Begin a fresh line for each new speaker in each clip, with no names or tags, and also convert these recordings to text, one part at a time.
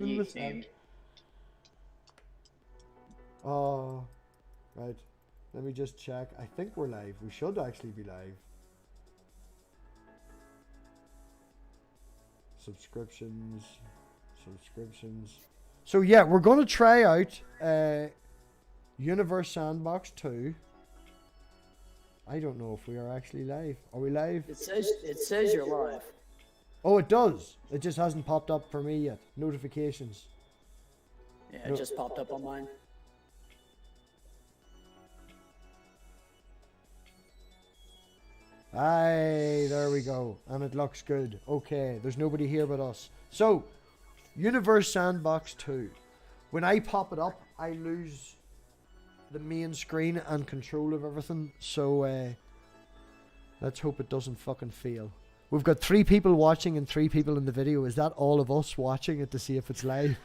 YouTube.
Oh, right. Let me just check. I think we're live. We should actually be live. Subscriptions. So yeah, we're going to try out Universe Sandbox 2. I don't know if we are actually live. Are we live?
It says you're live.
Oh, it does. It just hasn't popped up for me yet. Notifications.
Yeah, it just popped up on mine.
Aye, there we go. And it looks good. Okay, there's nobody here but us. So, Universe Sandbox 2. When I pop it up, I lose the main screen and control of everything. So, let's hope it doesn't fucking fail. We've got 3 people watching and 3 people in the video. Is that all of us watching it to see if it's live?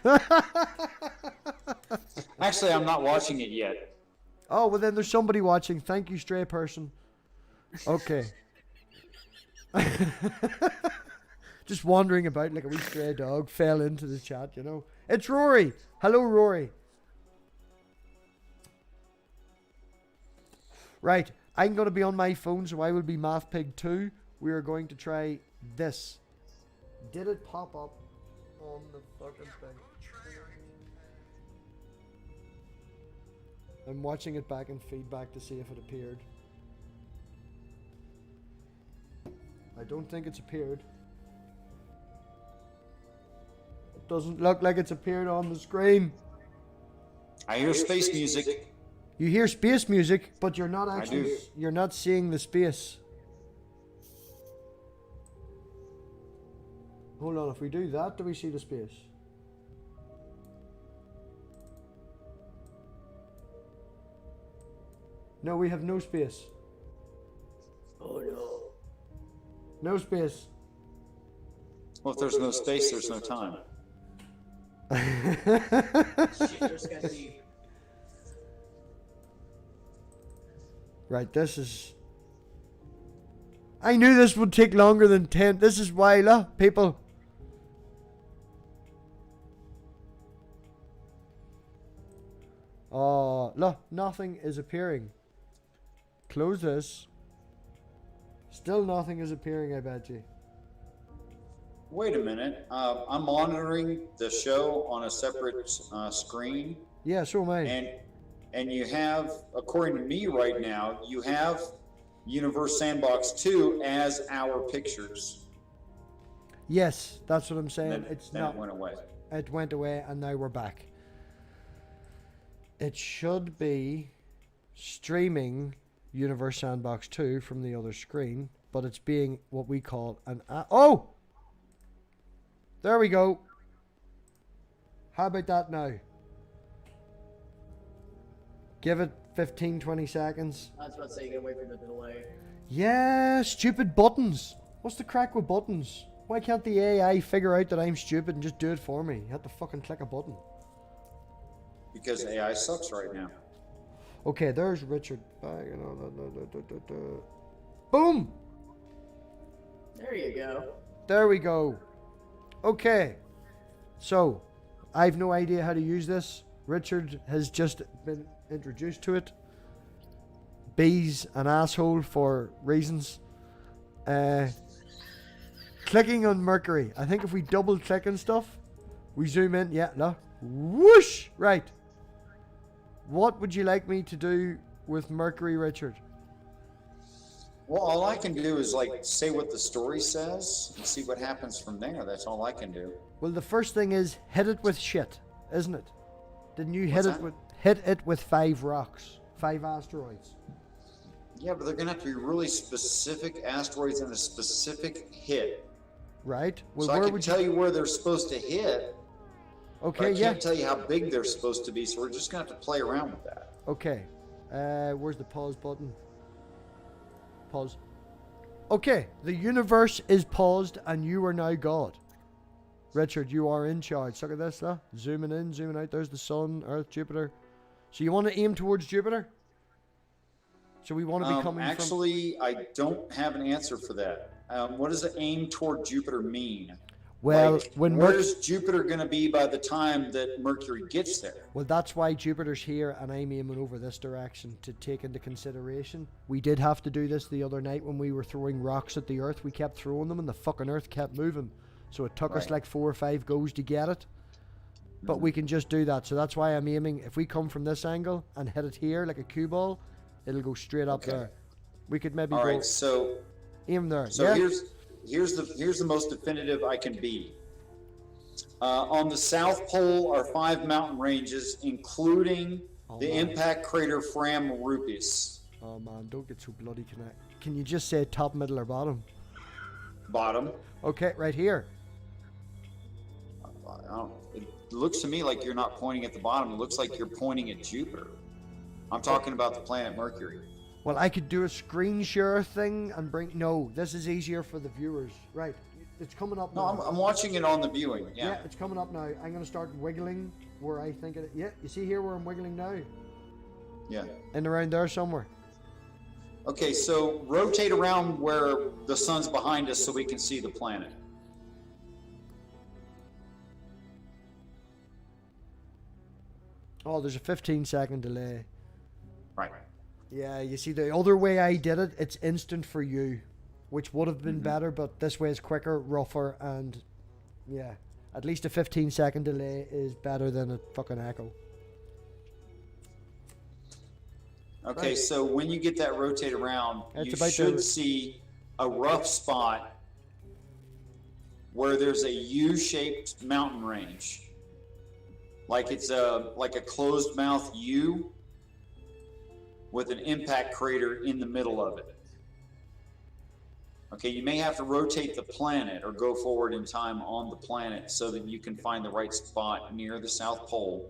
Actually, I'm not watching it yet.
Oh, well then there's somebody watching. Thank you, stray person. Okay. Just wandering about like a wee stray dog. Fell into the chat, you know. It's Rory. Hello, Rory. Right. I'm going to be on my phone, so I will be MathPig 2. We are going to try this. Did it pop up on the fucking thing? I'm watching it back in feedback to see if it appeared. I don't think it's appeared. It doesn't look like it's appeared on the screen.
I hear space music.
You hear space music, but you're not actually, you're not seeing the space. Hold on, if we do that, do we see the space? No, we have no space.
Oh no.
No space.
Well, if there's no space, there's no time.
Right, this is... I knew this would take longer than 10. This is why, look, people. Oh, look, nothing is appearing. Close this. Still nothing is appearing, I bet you.
Wait a minute. I'm monitoring the show on a separate screen.
Yeah, so am I.
And you have, according to me right now, you have Universe Sandbox 2 as our pictures.
Yes, that's what I'm saying.
Then,
it's
then
not.
It went away.
It went away, and now we're back. It should be streaming Universe Sandbox 2 from the other screen, but it's being what we call an... oh! There we go. How about that now? Give it 15, 20 seconds.
I was about to say you gotta wait for the delay.
Yeah, stupid buttons. What's the crack with buttons? Why can't the AI figure out that I'm stupid and just do it for me? You have to fucking click a button.
Because AI sucks right now.
Okay, there's Richard. Boom!
There you go.
There we go. Okay. So, I've no idea how to use this. Richard has just been introduced to it. B's an asshole for reasons. Clicking on Mercury. I think if we double click and stuff, we zoom in. Yeah, no. Whoosh! Right. What would you like me to do with Mercury, Richard?
Well, all I can do is like say what the story says and see what happens from there. That's all I can do.
Well, the first thing is hit it with shit, isn't it? Didn't you hit it with 5 rocks, 5 asteroids?
Yeah, but they're gonna have to be really specific asteroids and a specific hit.
Right. Well,
so I can tell you where they're supposed to hit.
Okay.
But I can't tell you how big they're supposed to be, so we're just gonna have to play around with that.
Okay. Where's the pause button? Pause. Okay. The universe is paused, and you are now God. Richard, you are in charge. Look at this, though. Zooming in, zooming out. There's the sun, Earth, Jupiter. So you want to aim towards Jupiter? So we want to be coming
Actually, I don't have an answer for that. What does aim toward Jupiter mean?
Well,
Like,
when
where's Jupiter going to be by the time that Mercury gets there?
Well, that's why Jupiter's here, and I'm aiming over this direction to take into consideration. We did have to do this the other night when we were throwing rocks at the Earth. We kept throwing them, and the fucking Earth kept moving. So it took us like 4 or 5 goes to get it. But we can just do that. So that's why I'm aiming. If we come from this angle and hit it here like a cue ball, it'll go straight up there. We could maybe
All
go
right, so
aim there.
So
yeah?
here's the most definitive I can be. On the South Pole are 5 mountain ranges, including the impact crater Fram Rupes.
Oh man, don't get so bloody connect. Can you just say top, middle, or bottom?
Bottom.
Okay, right here.
It looks to me like you're not pointing at the bottom. It looks like you're pointing at Jupiter. I'm talking about the planet Mercury.
Well, I could do a screen share thing and bring... No, this is easier for the viewers. Right, it's coming up now.
No, I'm watching it on the viewing.
Yeah, it's coming up now. I'm going to start wiggling where I think it... Yeah, you see here where I'm wiggling now?
Yeah.
And around there somewhere.
Okay, so rotate around where the sun's behind us so we can see the planet.
Oh, there's a 15-second delay.
Right.
Yeah, you see, the other way I did it, it's instant for you, which would have been better, but this way is quicker, rougher, and yeah, at least a 15-second delay is better than a fucking echo.
Okay,
Right.
so when you get that rotate around,
It's
you
about
should
to-
see a rough spot where there's a U-shaped mountain range. Like it's like a closed mouth U with an impact crater in the middle of it. Okay, you may have to rotate the planet or go forward in time on the planet so that you can find the right spot near the South Pole.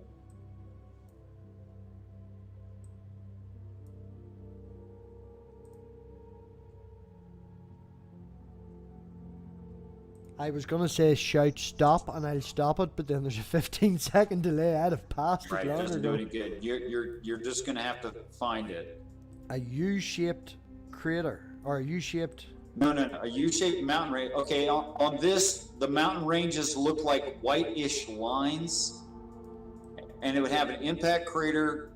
I was going to say shout stop and I'll stop it, but then there's a 15-second delay. I'd have passed
Right,
it
it
longer
doesn't do
ago.
any good. You're just gonna have to find it.
A U-shaped crater, or a U-shaped...
No, a U-shaped mountain range. Okay, on this, the mountain ranges look like whitish lines, and it would have an impact crater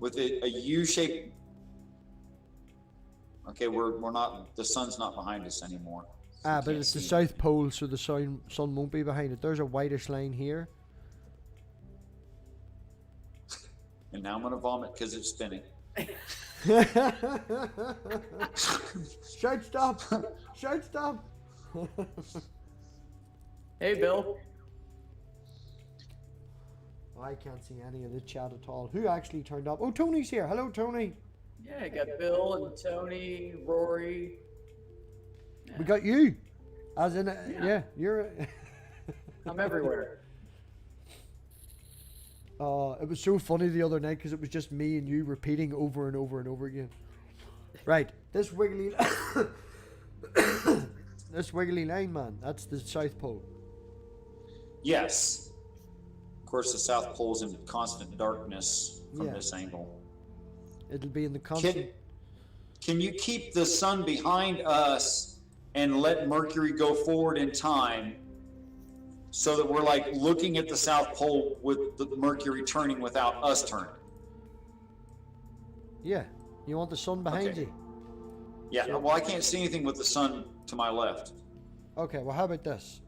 with a U-shaped. Okay, we're not. The sun's not behind us anymore.
Ah,
You
but
can't
it's the
see it.
South Pole, so the sun won't be behind it. There's a whitish line here.
And now I'm gonna vomit because it's spinning.
Shout stop! Shout stop!
Hey, Bill.
I can't see any of the chat at all. Who actually turned up? Oh, Tony's here. Hello, Tony.
Yeah, I got Bill and Tony, Rory.
We got you. As in, yeah you're...
I'm everywhere.
It was so funny the other night because it was just me and you repeating over and over and over again. Right, this wiggly... this wiggly line, man, that's the South Pole.
Yes. Of course, the South Pole's in constant darkness from
Yeah.
this angle.
It'll be in the constant...
Can you keep the sun behind us and let Mercury go forward in time so that we're like looking at the South Pole with the Mercury turning without us turning?
Yeah, you want the sun behind
Okay.
you?
Yeah, well, I can't see anything with the sun to my left.
Okay, well, how about this?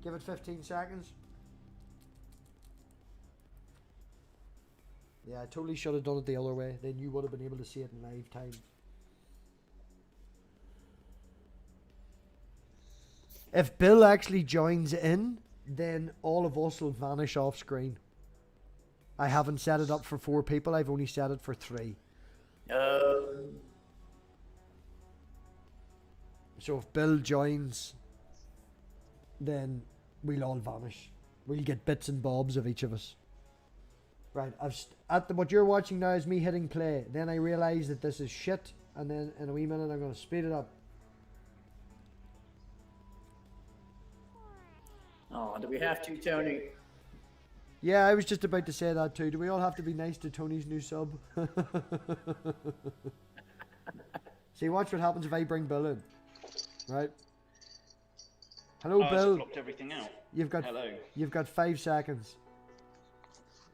Give it 15 seconds. Yeah, I totally should have done it the other way. Then you would have been able to see it in live time. If Bill actually joins in, then all of us will vanish off screen. I haven't set it up for 4 people. I've only set it for 3. So if Bill joins, then we'll all vanish. We'll get bits and bobs of each of us. Right, what you're watching now is me hitting play. Then I realise that this is shit, and then in a wee minute I'm going to speed it up.
Oh, do we have to, Tony?
Yeah, I was just about to say that too. Do we all have to be nice to Tony's new sub? See, watch what happens if I bring Bill in. Right? Hello,
It's
Bill.
blocked everything out.
You've got
Hello.
You've got 5 seconds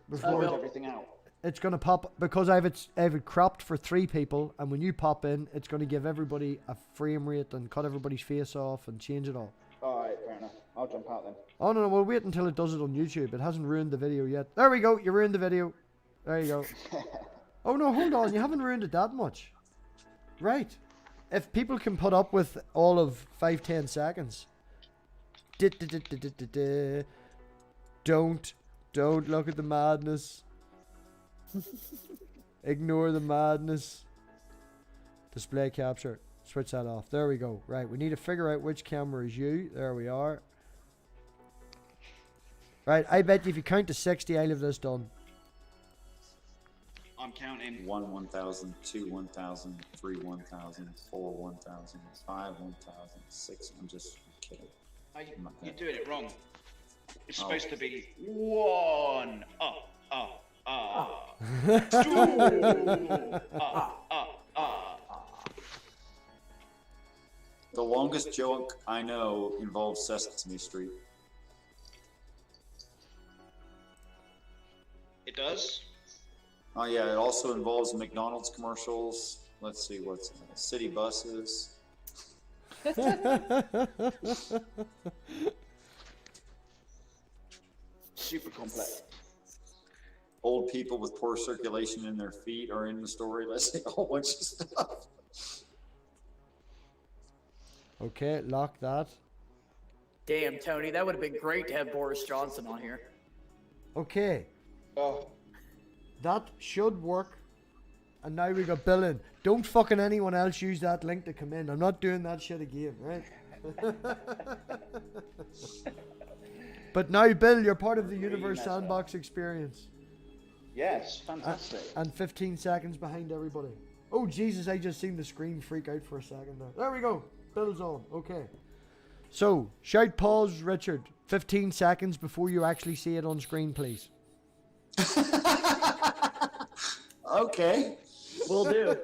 before
Blocked everything out.
it's gonna pop, because I have it cropped for 3 people, and when you pop in, it's gonna give everybody a frame rate and cut everybody's face off and change it all.
Alright, fair enough. I'll jump out then.
Oh no, we'll wait until it does it on YouTube. It hasn't ruined the video yet. There we go. You ruined the video. There you go. Oh no, hold on. You haven't ruined it that much. Right. If people can put up with all of 5-10 seconds. Don't look at the madness. Ignore the madness. Display capture. Switch that off. There we go. Right, we need to figure out which camera is you. There we are. Right, I bet you if you count to 60, I'll have this done.
I'm counting.
1, 1,000, 2, 1,000, 3, 1,000, 4, 1,000, 5, 1,000, 6. I'm just kidding.
You're doing it wrong. It's
Oh.
supposed to be 1, 2,
The longest joke I know involves Sesame Street.
It does.
Oh yeah, it also involves McDonald's commercials. Let's see what's in it. City buses.
Super complex.
Old people with poor circulation in their feet are in the story. Let's see a whole bunch of stuff.
Okay, lock that.
Damn, Tony, that would have been great to have Boris Johnson on here.
Okay,
Oh,
that should work. And now we got Bill in. Don't fucking anyone else use that link to come in. I'm not doing that shit again, right? But now, Bill, you're part of the Universe
messed up.
Sandbox experience.
yes, fantastic.
And 15 seconds behind everybody. Oh, Jesus, I just seen the screen freak out for a second there. There we go. Bill's on. Okay. So, shout pause, Richard. 15 seconds before you actually see it on screen, please.
Okay.
Will do.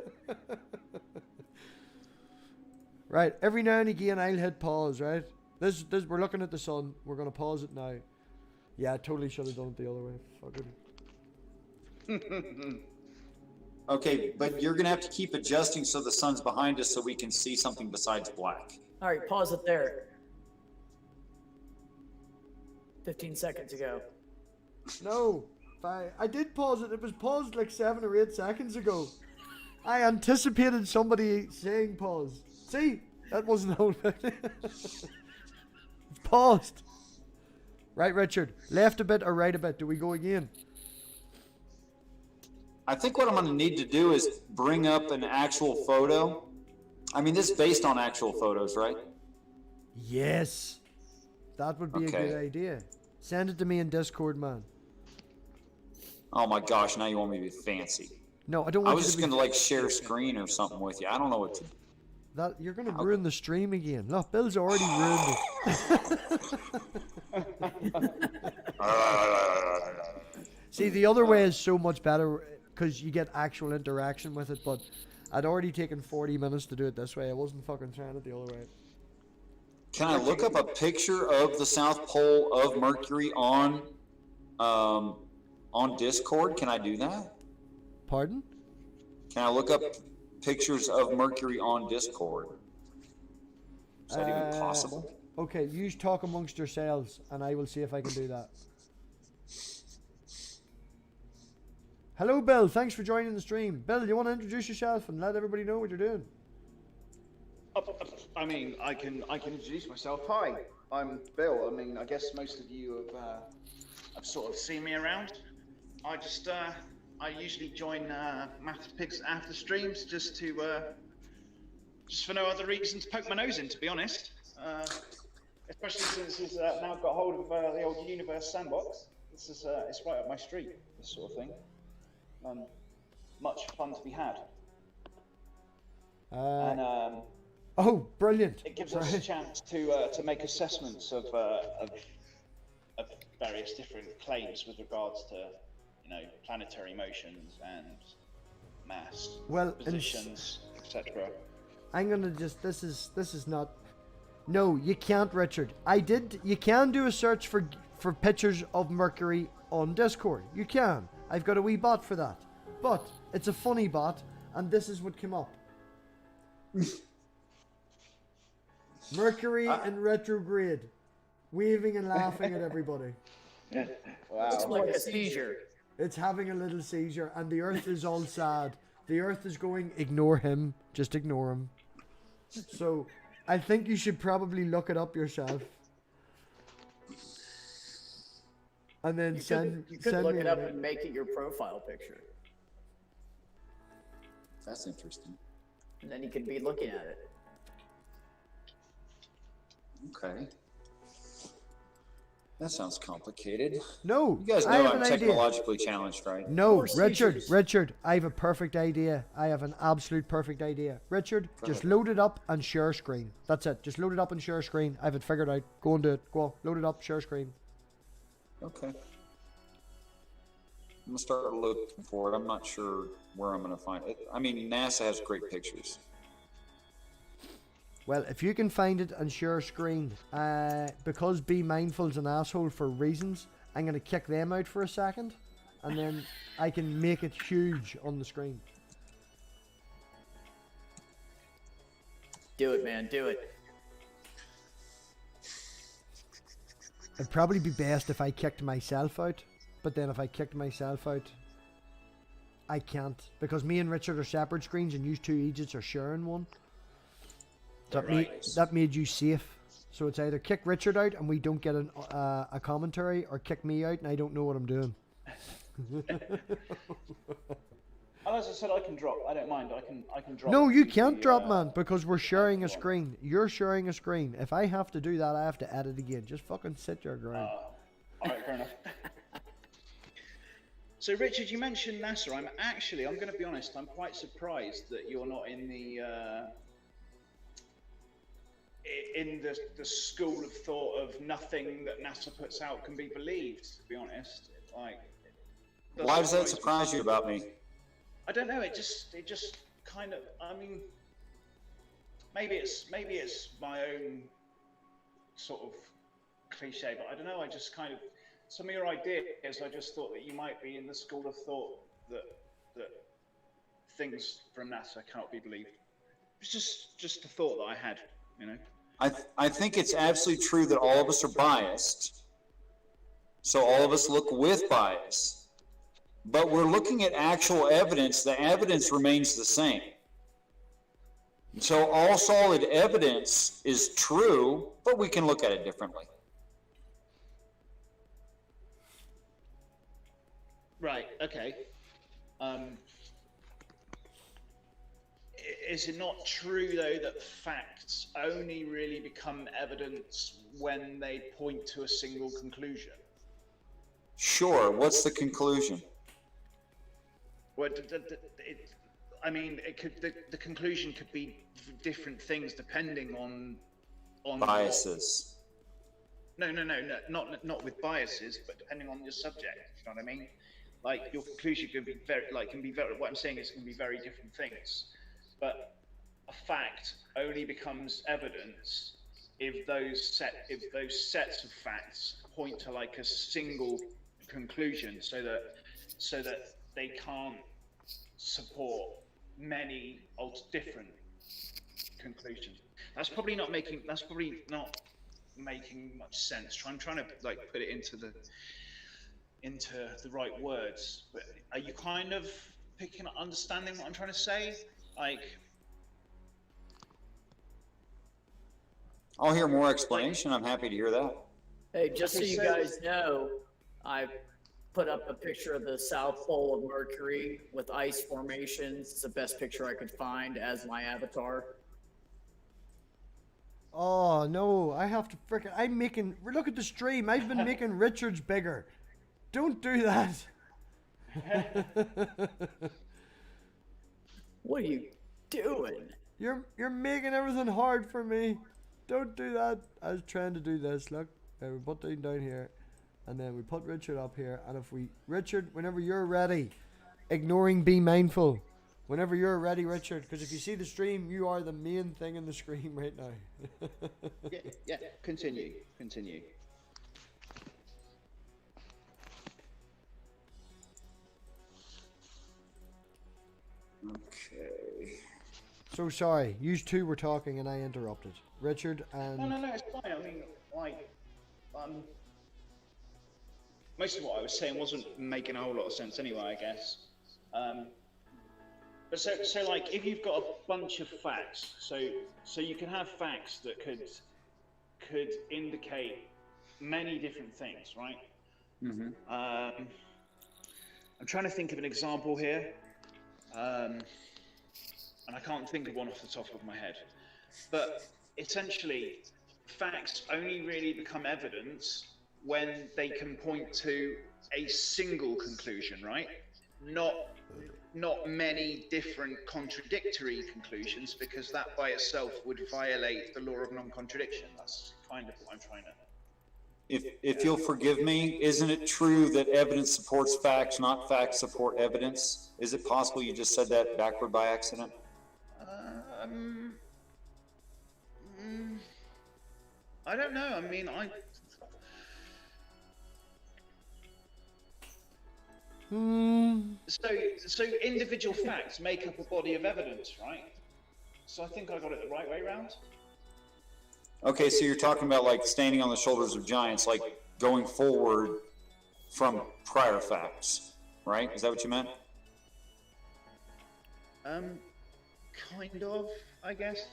Right, every now and again I'll hit pause, right? This we're looking at the sun. We're gonna pause it now. Yeah, I totally should have done it the other way. Fucking.
Okay, but you're gonna have to keep adjusting so the sun's behind us so we can see something besides black.
All right, pause it there. 15 seconds ago.
No, I did pause it. It was paused like 7 or 8 seconds ago. I anticipated somebody saying pause. See, that wasn't how it's paused. Right, Richard. Left a bit or right a bit? Do we go again?
I think what I'm gonna need to do is bring up an actual photo. I mean, this is based on actual photos, right?
Yes. That would be a
Okay.
good idea. Send it to me in Discord, man.
Oh my gosh, now you want me to be fancy.
No, I don't
I
want
was
you
just
to be
gonna like share screen or something with you. I don't know what to do.
that. You're gonna ruin the stream again. Look, Bill's already ruined it. See, the other way is so much better because you get actual interaction with it. But I'd already taken 40 minutes to do it this way. I wasn't fucking trying it the other way.
Can I look up a picture of the South Pole of Mercury on Discord? Can I do that?
Pardon?
Can I look up pictures of Mercury on Discord? Is that even possible?
Okay, you talk amongst yourselves, and I will see if I can do that. Hello, Bill. Thanks for joining the stream. Bill, you want to introduce yourself and let everybody know what you're doing?
I mean, I can introduce myself. Hi, I'm Bill. I mean, I guess most of you have sort of seen me around. I just I usually join MathPig's after streams just for no other reason to poke my nose in, to be honest. Especially since he's now got hold of the old Universe Sandbox. This is it's right up my street. This sort of thing. Much fun to be had. And
Oh, brilliant!
it gives us a chance to make assessments of various different claims with regards to, you know, planetary motions and mass
Well,
positions, etc.
I'm gonna just. This is not No, you can't, Richard. You can do a search for pictures of Mercury on Discord. You can. I've got a wee bot for that. But it's a funny bot, and this is what came up. Mercury in retrograde, waving and laughing at everybody.
It's
Wow.
like a seizure.
It's having a little seizure, and the Earth is all sad. The Earth is going, ignore him, just ignore him. So, I think you should probably look it up yourself. And then
You
send
could look
me
it
a
up
link.
and make it your profile picture.
That's interesting.
And then you could be looking at it.
Okay. That sounds complicated.
No,
You guys
I
know
have
I'm
an idea.
technologically challenged, right?
No,
More seizures.
Richard, I have a perfect idea. I have an absolute perfect idea. Richard, just load it up and share screen. That's it. Just load it up and share screen. I have it figured out. Go and do it. Go on, load it up, share screen.
Okay. I'm gonna start looking for it. I'm not sure where I'm gonna find it. I mean, NASA has great pictures.
Well, if you can find it and share screen, because Be Mindful's an asshole for reasons, I'm going to kick them out for a second, and then I can make it huge on the screen.
Do it, man. Do it.
It'd probably be best if I kicked myself out, but then if I kicked myself out, I can't, because me and Richard are separate screens and you two idiots are sharing one. That made you safe. So it's either kick Richard out and we don't get a commentary, or kick me out and I don't know what I'm doing.
And as I said, I can drop. I don't mind. I can drop.
No, you can't drop, man, because we're sharing a screen. You're sharing a screen. If I have to do that, I have to edit again. Just fucking sit your ground.
All right, fair enough. So, Richard, you mentioned NASA. I'm going to be honest. I'm quite surprised that you're not in the school of thought of nothing that NASA puts out can be believed. To be honest, like.
Why does that surprise you about me?
I don't know. It just kind of. I mean, maybe it's my own sort of cliche, but I don't know. I just kind of, some of your ideas, I just thought that you might be in the school of thought that things from NASA cannot be believed. It's just a thought that I had, you know.
I think it's absolutely true that all of us are biased. So all of us look with bias. But we're looking at actual evidence. The evidence remains the same. So all solid evidence is true, but we can look at it differently.
Right, okay. Is it not true, though, that facts only really become evidence when they point to a single conclusion?
Sure, what's the conclusion?
Well, the conclusion could be different things depending on
Biases.
No, not with biases, but depending on your subject. You know what I mean? Like, your conclusion can be very. What I'm saying is, it can be very different things. But a fact only becomes evidence if those sets of facts point to like a single conclusion, so that they can't support many different conclusions. That's probably not making much sense. I'm trying to like put it into the right words. But are you kind of understanding what I'm trying to say? Like,
I'll hear more explanation. I'm happy to hear that.
Hey, just so
Okay,
you
so-
guys know, I put up a picture of the South Pole of Mercury with ice formations. It's the best picture I could find as my avatar.
Oh no, I have to frickin' look at the stream. I've been making Richard's bigger. Don't do that.
What are you doing?
You're making everything hard for me. Don't do that. I was trying to do this. Look, we put down here, and then we put Richard up here. And if Richard, whenever you're ready, ignoring Be Mindful, Whenever you're ready, Richard, because if you see the stream, you are the main thing in the screen right now.
Yeah, continue.
Okay.
So sorry, you two were talking and I interrupted. Richard and...
No, it's fine. I mean, like, most of what I was saying wasn't making a whole lot of sense anyway, I guess. But so like, if you've got a bunch of facts, so you can have facts that could indicate many different things, right?
Mm-hmm.
I'm trying to think of an example here, and I can't think of one off the top of my head. But essentially, facts only really become evidence when they can point to a single conclusion, right? Not many different contradictory conclusions, because that by itself would violate the law of non-contradiction. That's kind of what I'm trying to...
If you'll forgive me, isn't it true that evidence supports facts, not facts support evidence? Is it possible you just said that backward by accident?
I don't know. I mean, So individual facts make up a body of evidence, right? So I think I got it the right way round.
Okay, so you're talking about like standing on the shoulders of giants, like going forward from prior facts, right? Is that what you meant?
Kind of, I guess.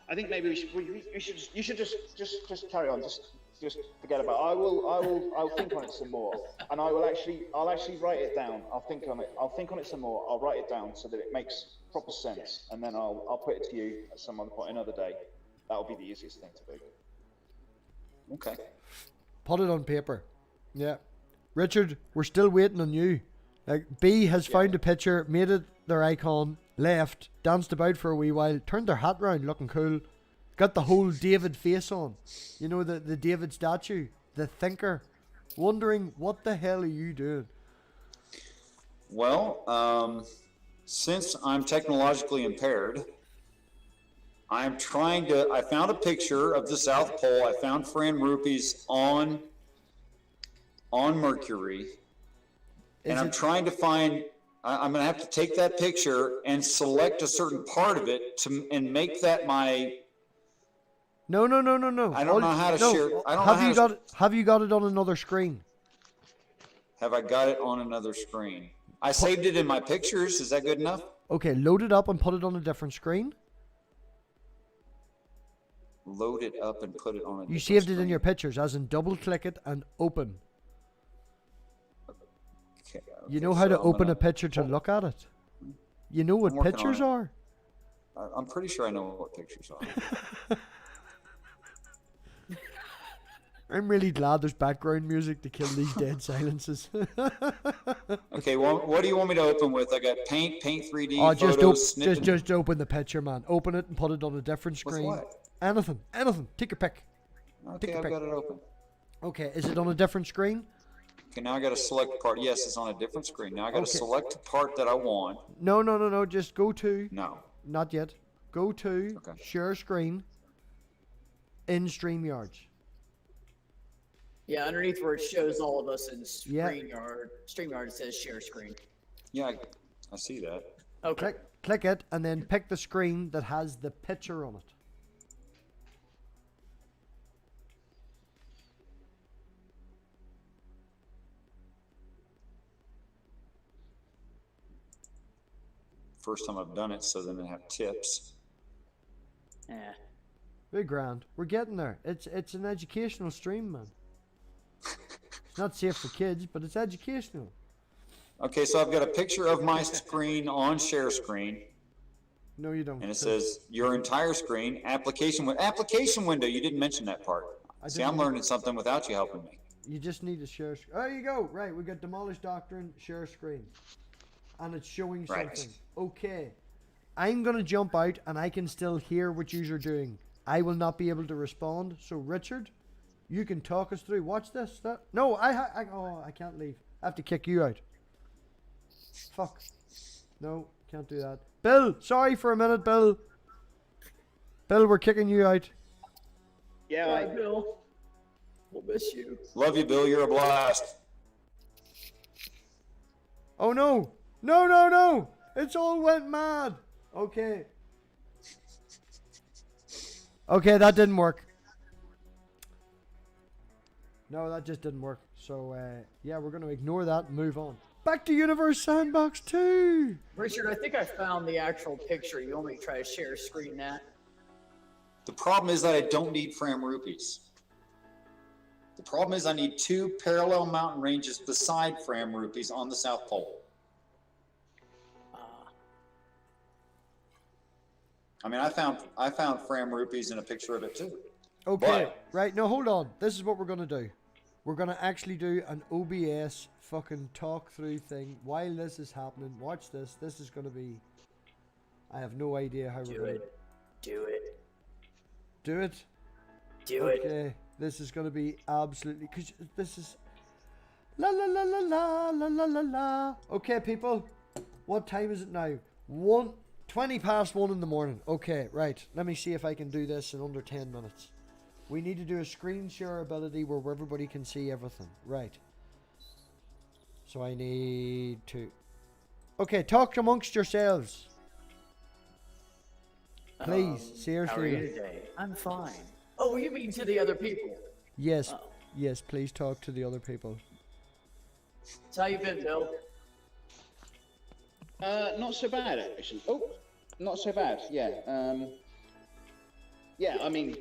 I think maybe you should just carry on. Just forget about it. I'll think on it some more, and I'll actually write it down. I'll think on it some more. I'll write it down so that it makes proper sense, and then I'll put it to you at some other point another day. That'll be the easiest thing to do.
Okay.
Put it on paper. Yeah. Richard, we're still waiting on you. Like, B has found a picture, made it their icon, left, danced about for a wee while, turned their hat round looking cool, got the whole David face on. You know, the David statue, the thinker, wondering what the hell are you doing?
Well, since I'm technologically impaired, I found a picture of the South Pole. I found Fran Rupees on Mercury. And I'm trying to find, I'm going to have to take that picture and select a certain part of it and make that my...
No.
I don't know how to share. I don't
Have you got it on another screen?
Have I got it on another screen? I saved it in my pictures. Is that good enough?
Okay, load it up and put it on a different screen.
Load it up and put it on a
You
different
saved it in
screen.
your pictures, as in double click it and open.
Okay,
You know how to open a picture to look at it? You know what
I'm working
pictures
on
are?
I'm pretty sure I know what pictures are.
I'm really glad there's background music to kill these dead silences.
Okay, well, what do you want me to open with? I got Paint 3D,
Oh,
photos,
just open the picture, man. Open it and put it on a different screen.
what?
Anything. Take your pick.
Okay, I've got it open.
Okay, is it on a different screen?
Okay, now I got to select part. Yes, it's on a different screen. Now I got to
Okay.
select the part that I want.
No. Just go to.
No.
Not yet. Go to
Okay.
share screen in StreamYards.
Yeah, underneath where it shows all of us in
Yeah.
StreamYard, it says share screen.
Yeah, I see that.
Okay.
Click it and then pick the screen that has the picture on it.
First time I've done it, so then I have tips.
Yeah.
Very grand. We're getting there. It's an educational stream, man. It's not safe for kids, but it's educational.
Okay, so I've got a picture of my screen on share screen,
No, you don't.
and it says your entire screen, application window. You didn't mention that part. See, I'm learning something without you helping me.
You just need to share. There you go. Right, we got Demolished Doctrine, share screen. And it's showing
Right.
something. Okay. I'm going to jump out and I can still hear what you're doing. I will not be able to respond. So, Richard, you can talk us through. Watch this. No, I can't leave. I have to kick you out. Fuck. No, can't do that. Bill, sorry for a minute, Bill. Bill, we're kicking you out.
Yeah,
Bye, Bill. We'll miss you.
Love you, Bill. You're a blast.
Oh no! No, no, no! It's all went mad! Okay. Okay, that didn't work. No, that just didn't work. So, yeah, we're going to ignore that and move on. Back to Universe Sandbox 2!
Richard, I think I found the actual picture. You want me to try to share screen that?
The problem is that I don't need Fram rupees. The problem is I need 2 parallel mountain ranges beside Fram rupees on the South Pole. I mean, I found Fram rupees in a picture of it too.
Okay,
But
right, now hold on. This is what we're going to do. We're going to actually do an OBS fucking talk through thing while this is happening. Watch this. This is going to be... I have no idea how we're going to...
Do it.
Do it?
Do it.
Okay, this is going to be absolutely... Cause this is... La la la la la la la la la. Okay, people. What time is it now? 20 past 1 in the morning. Okay, right. Let me see if I can do this in under 10 minutes. We need to do a screen share ability where everybody can see everything. Right. So I need to... Okay, talk amongst yourselves. Please, seriously.
How are you today? I'm fine. Oh, you mean to the other people?
Yes, yes, please talk to the other people.
So how you been, Bill?
not so bad actually. Oh, not so bad. Yeah. Yeah. I mean,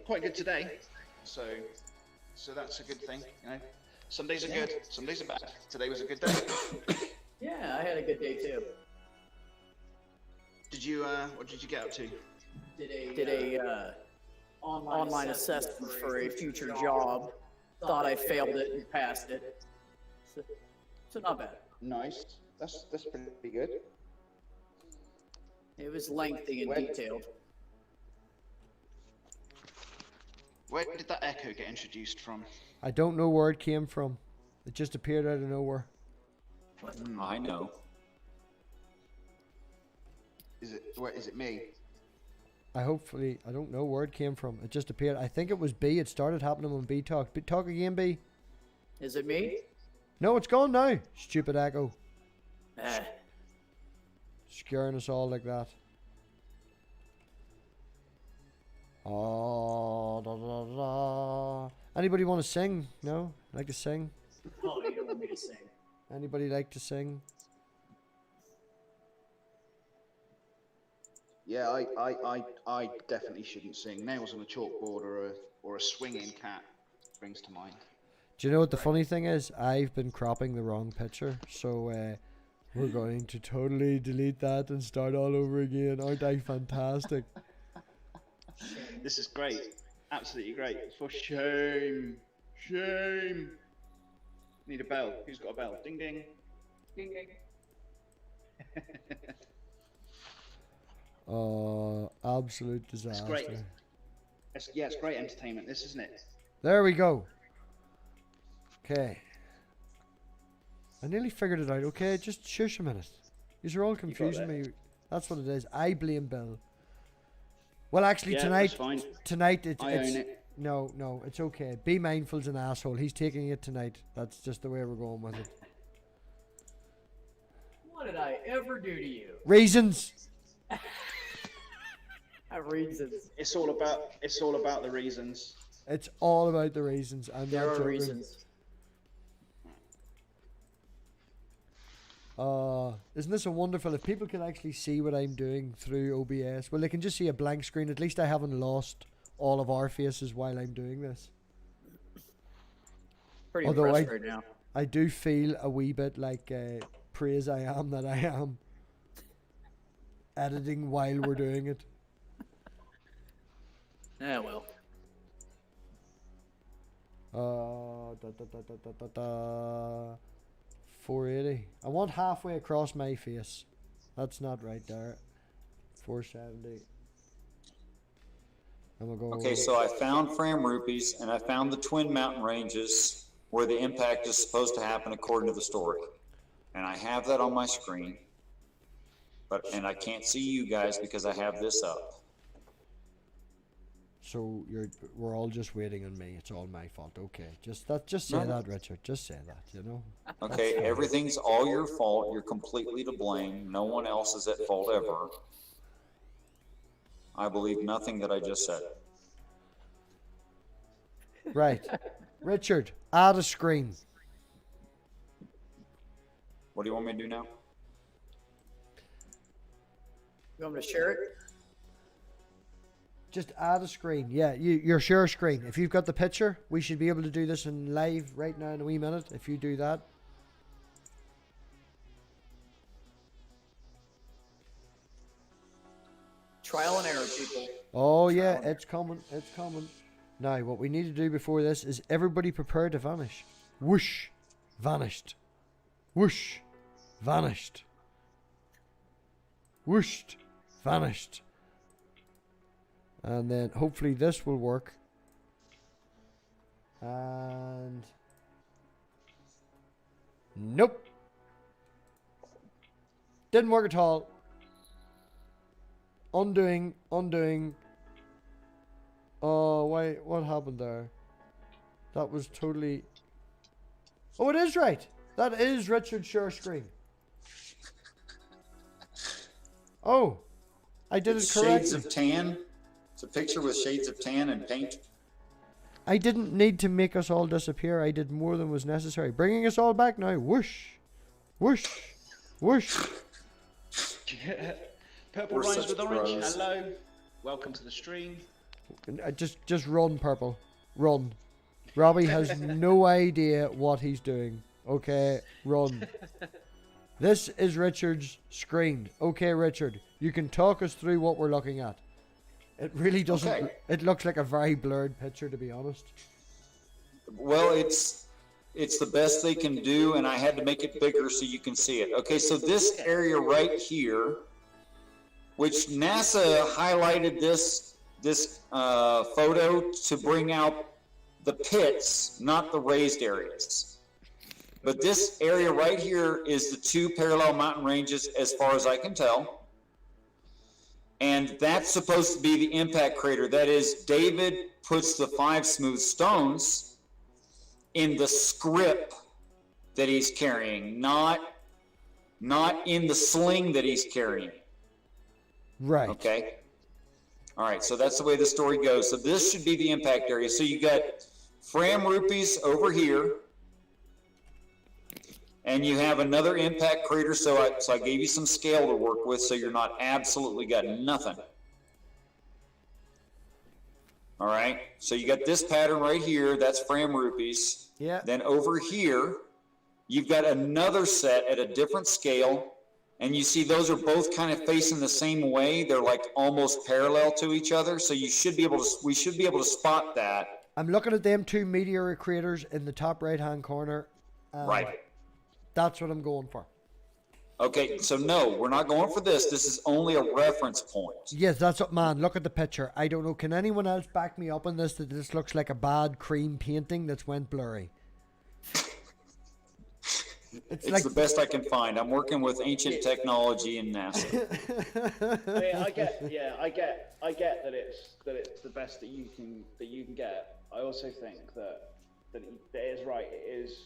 quite good today. So that's a good thing. You know, some days are good, some days are bad. Today was a good day.
Yeah, I had a good day too.
Did you? What did you get up to?
Did a online assessment for a future job. Thought I failed it and passed it. So not bad.
Nice. That's pretty good.
It was lengthy and detailed.
Where did that echo get introduced from?
I don't know where it came from. It just appeared out of nowhere.
I know.
Is it me?
I don't know where it came from. It just appeared. I think it was B. It started happening when B talked. Talk again, B.
Is it me?
No, it's gone now. Stupid echo.
Eh.
Scaring us all like that. Oh, da, da, da. Anybody want to sing? No? Like to sing?
Oh, you don't want me to sing.
Anybody like to sing?
Yeah, I definitely shouldn't sing. Nails on a chalkboard or a swinging cat springs to mind.
Do you know what the funny thing is? I've been cropping the wrong picture, so we're going to totally delete that and start all over again. Aren't I fantastic?
This is great. Absolutely great. For shame. Shame. Need a bell. Who's got a bell? Ding ding. Ding ding.
Absolute disaster.
It's great. It's great entertainment, this, isn't it?
There we go. Okay. I nearly figured it out. Okay, just shush a minute. These are all confusing me. That's what it is. I blame Bill. Well, actually,
Yeah,
tonight,
that's fine.
tonight it's
I own it.
no, it's okay. Be Mindful's an asshole. He's taking it tonight. That's just the way we're going with it.
What did I ever do to you?
Reasons.
Reasons.
It's all about the reasons.
It's all about the reasons. I'm
There
not
are
joking.
reasons.
Isn't this a wonderful? If people can actually see what I'm doing through OBS, well, they can just see a blank screen. At least I haven't lost all of our faces while I'm doing this.
Pretty
Although
impressed right now.
I do feel a wee bit like praise I am that I am editing while we're doing it.
Yeah, well.
Da, da, da, da, da, da, da. 480. I want halfway across my face. That's not right there. 470. And we'll go.
Okay, so I found Fram Rupees and I found the twin mountain ranges where the impact is supposed to happen according to the story. And I have that on my screen, and I can't see you guys because I have this up.
So we're all just waiting on me. It's all my fault. Okay, just say
No.
that, Richard. Just say that. You know.
Okay, everything's all your fault. You're completely to blame. No one else is at fault ever. I believe nothing that I just said.
Right, Richard, add a screen.
What do you want me to do now?
You want me to share it?
Just add a screen. Yeah, your share screen. If you've got the picture, we should be able to do this in live right now in a wee minute. If you do that.
Trial and error, people.
Oh yeah, it's coming. It's coming. Now, what we need to do before this is everybody prepare to vanish. Whoosh, vanished. Whoosh, vanished. Whooshed, vanished. And then hopefully this will work. And nope. Didn't work at all. Undoing. Oh, wait, what happened there? That was totally... Oh, it is right. That is Richard's share screen. Oh, I did it correctly.
Shades of tan. It's a picture with shades of tan and paint.
I didn't need to make us all disappear. I did more than was necessary. Bringing us all back now. Whoosh. Whoosh. Whoosh.
Purple
We're
rhymes
such
with orange.
pros.
Hello. Welcome to the stream.
Just run, Purple. Run. Robbie has no idea what he's doing. Okay, run. This is Richard's screen. Okay, Richard, you can talk us through what we're looking at. It really doesn't...
Okay.
It looks like a very blurred picture, to be honest.
Well, it's the best they can do, and I had to make it bigger so you can see it. Okay, so this area right here, which NASA highlighted this photo to bring out the pits, not the raised areas. But this area right here is the two parallel mountain ranges as far as I can tell. And that's supposed to be the impact crater. That is, David puts the 5 smooth stones in the scrip that he's carrying, not in the sling that he's carrying.
Right.
Okay. All right. So that's the way the story goes. So this should be the impact area. So you got Fram Rupees over here, and you have another impact crater. So I gave you some scale to work with, so you're not absolutely got nothing. All right. So you got this pattern right here. That's Fram Rupees.
Yeah.
Then over here, you've got another set at a different scale. And you see those are both kind of facing the same way. They're like almost parallel to each other. So you should be able to, we should be able to spot that.
I'm looking at them 2 meteor craters in the top right-hand corner.
Right.
That's what I'm going for.
Okay, so no, we're not going for this. This is only a reference point.
Yes, that's what, man. Look at the picture. I don't know. Can anyone else back me up on this, that this looks like a bad cream painting that's went blurry?
It's
like
the best I can find. I'm working with ancient technology in NASA.
I get that it's the best that you can get. I also think that it is right. It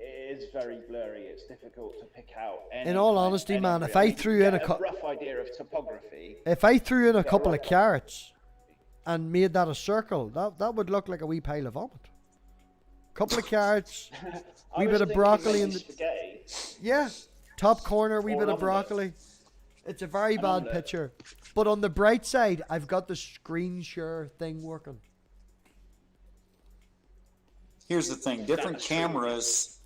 is very blurry. It's difficult to pick out.
In all honesty, man, if I threw in a
rough idea of topography,
if I threw in a couple of carrots and made that a circle, that would look like a wee pile of vomit. Couple of carrots, wee bit of broccoli in the
spaghetti.
Yeah, top corner, wee
Or
bit of
omelette.
broccoli. It's a very
An
bad
omelette.
picture. But on the bright side, I've got the screen share thing working.
Here's the thing: different cameras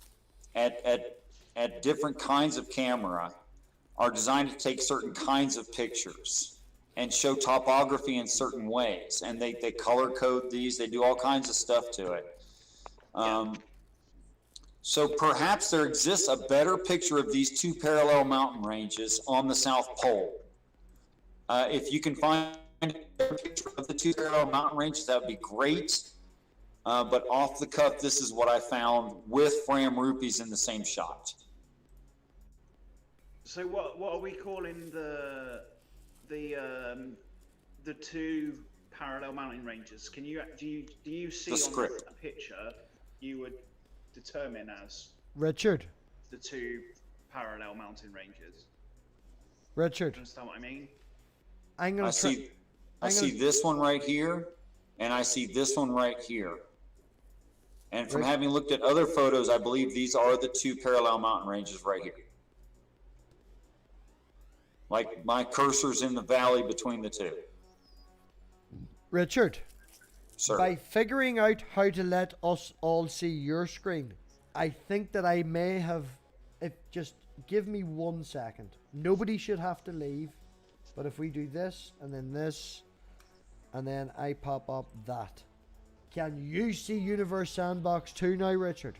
at different kinds of camera are designed to take certain kinds of pictures and show topography in certain ways, and they color code these. They do all kinds of stuff to it. So perhaps there exists a better picture of these two parallel mountain ranges on the South Pole. If you can find a picture of the two parallel mountain ranges, that would be great. But off the cuff, this is what I found with Fram rupees in the same shot.
So what are we calling the two parallel mountain ranges? Can you do you see
The
on
script.
the picture you would determine as
Richard.
the two parallel mountain ranges?
Richard.
Understand what I mean?
I'm gonna
I see this one right here, and I see this one right here. And from
Right.
having looked at other photos, I believe these are the two parallel mountain ranges right here. Like my cursor's in the valley between the two.
Richard.
Sir.
By figuring out how to let us all see your screen, I think that I may have. If just give me 1 second. Nobody should have to leave. But if we do this and then I pop up that. Can you see Universe Sandbox 2 now, Richard?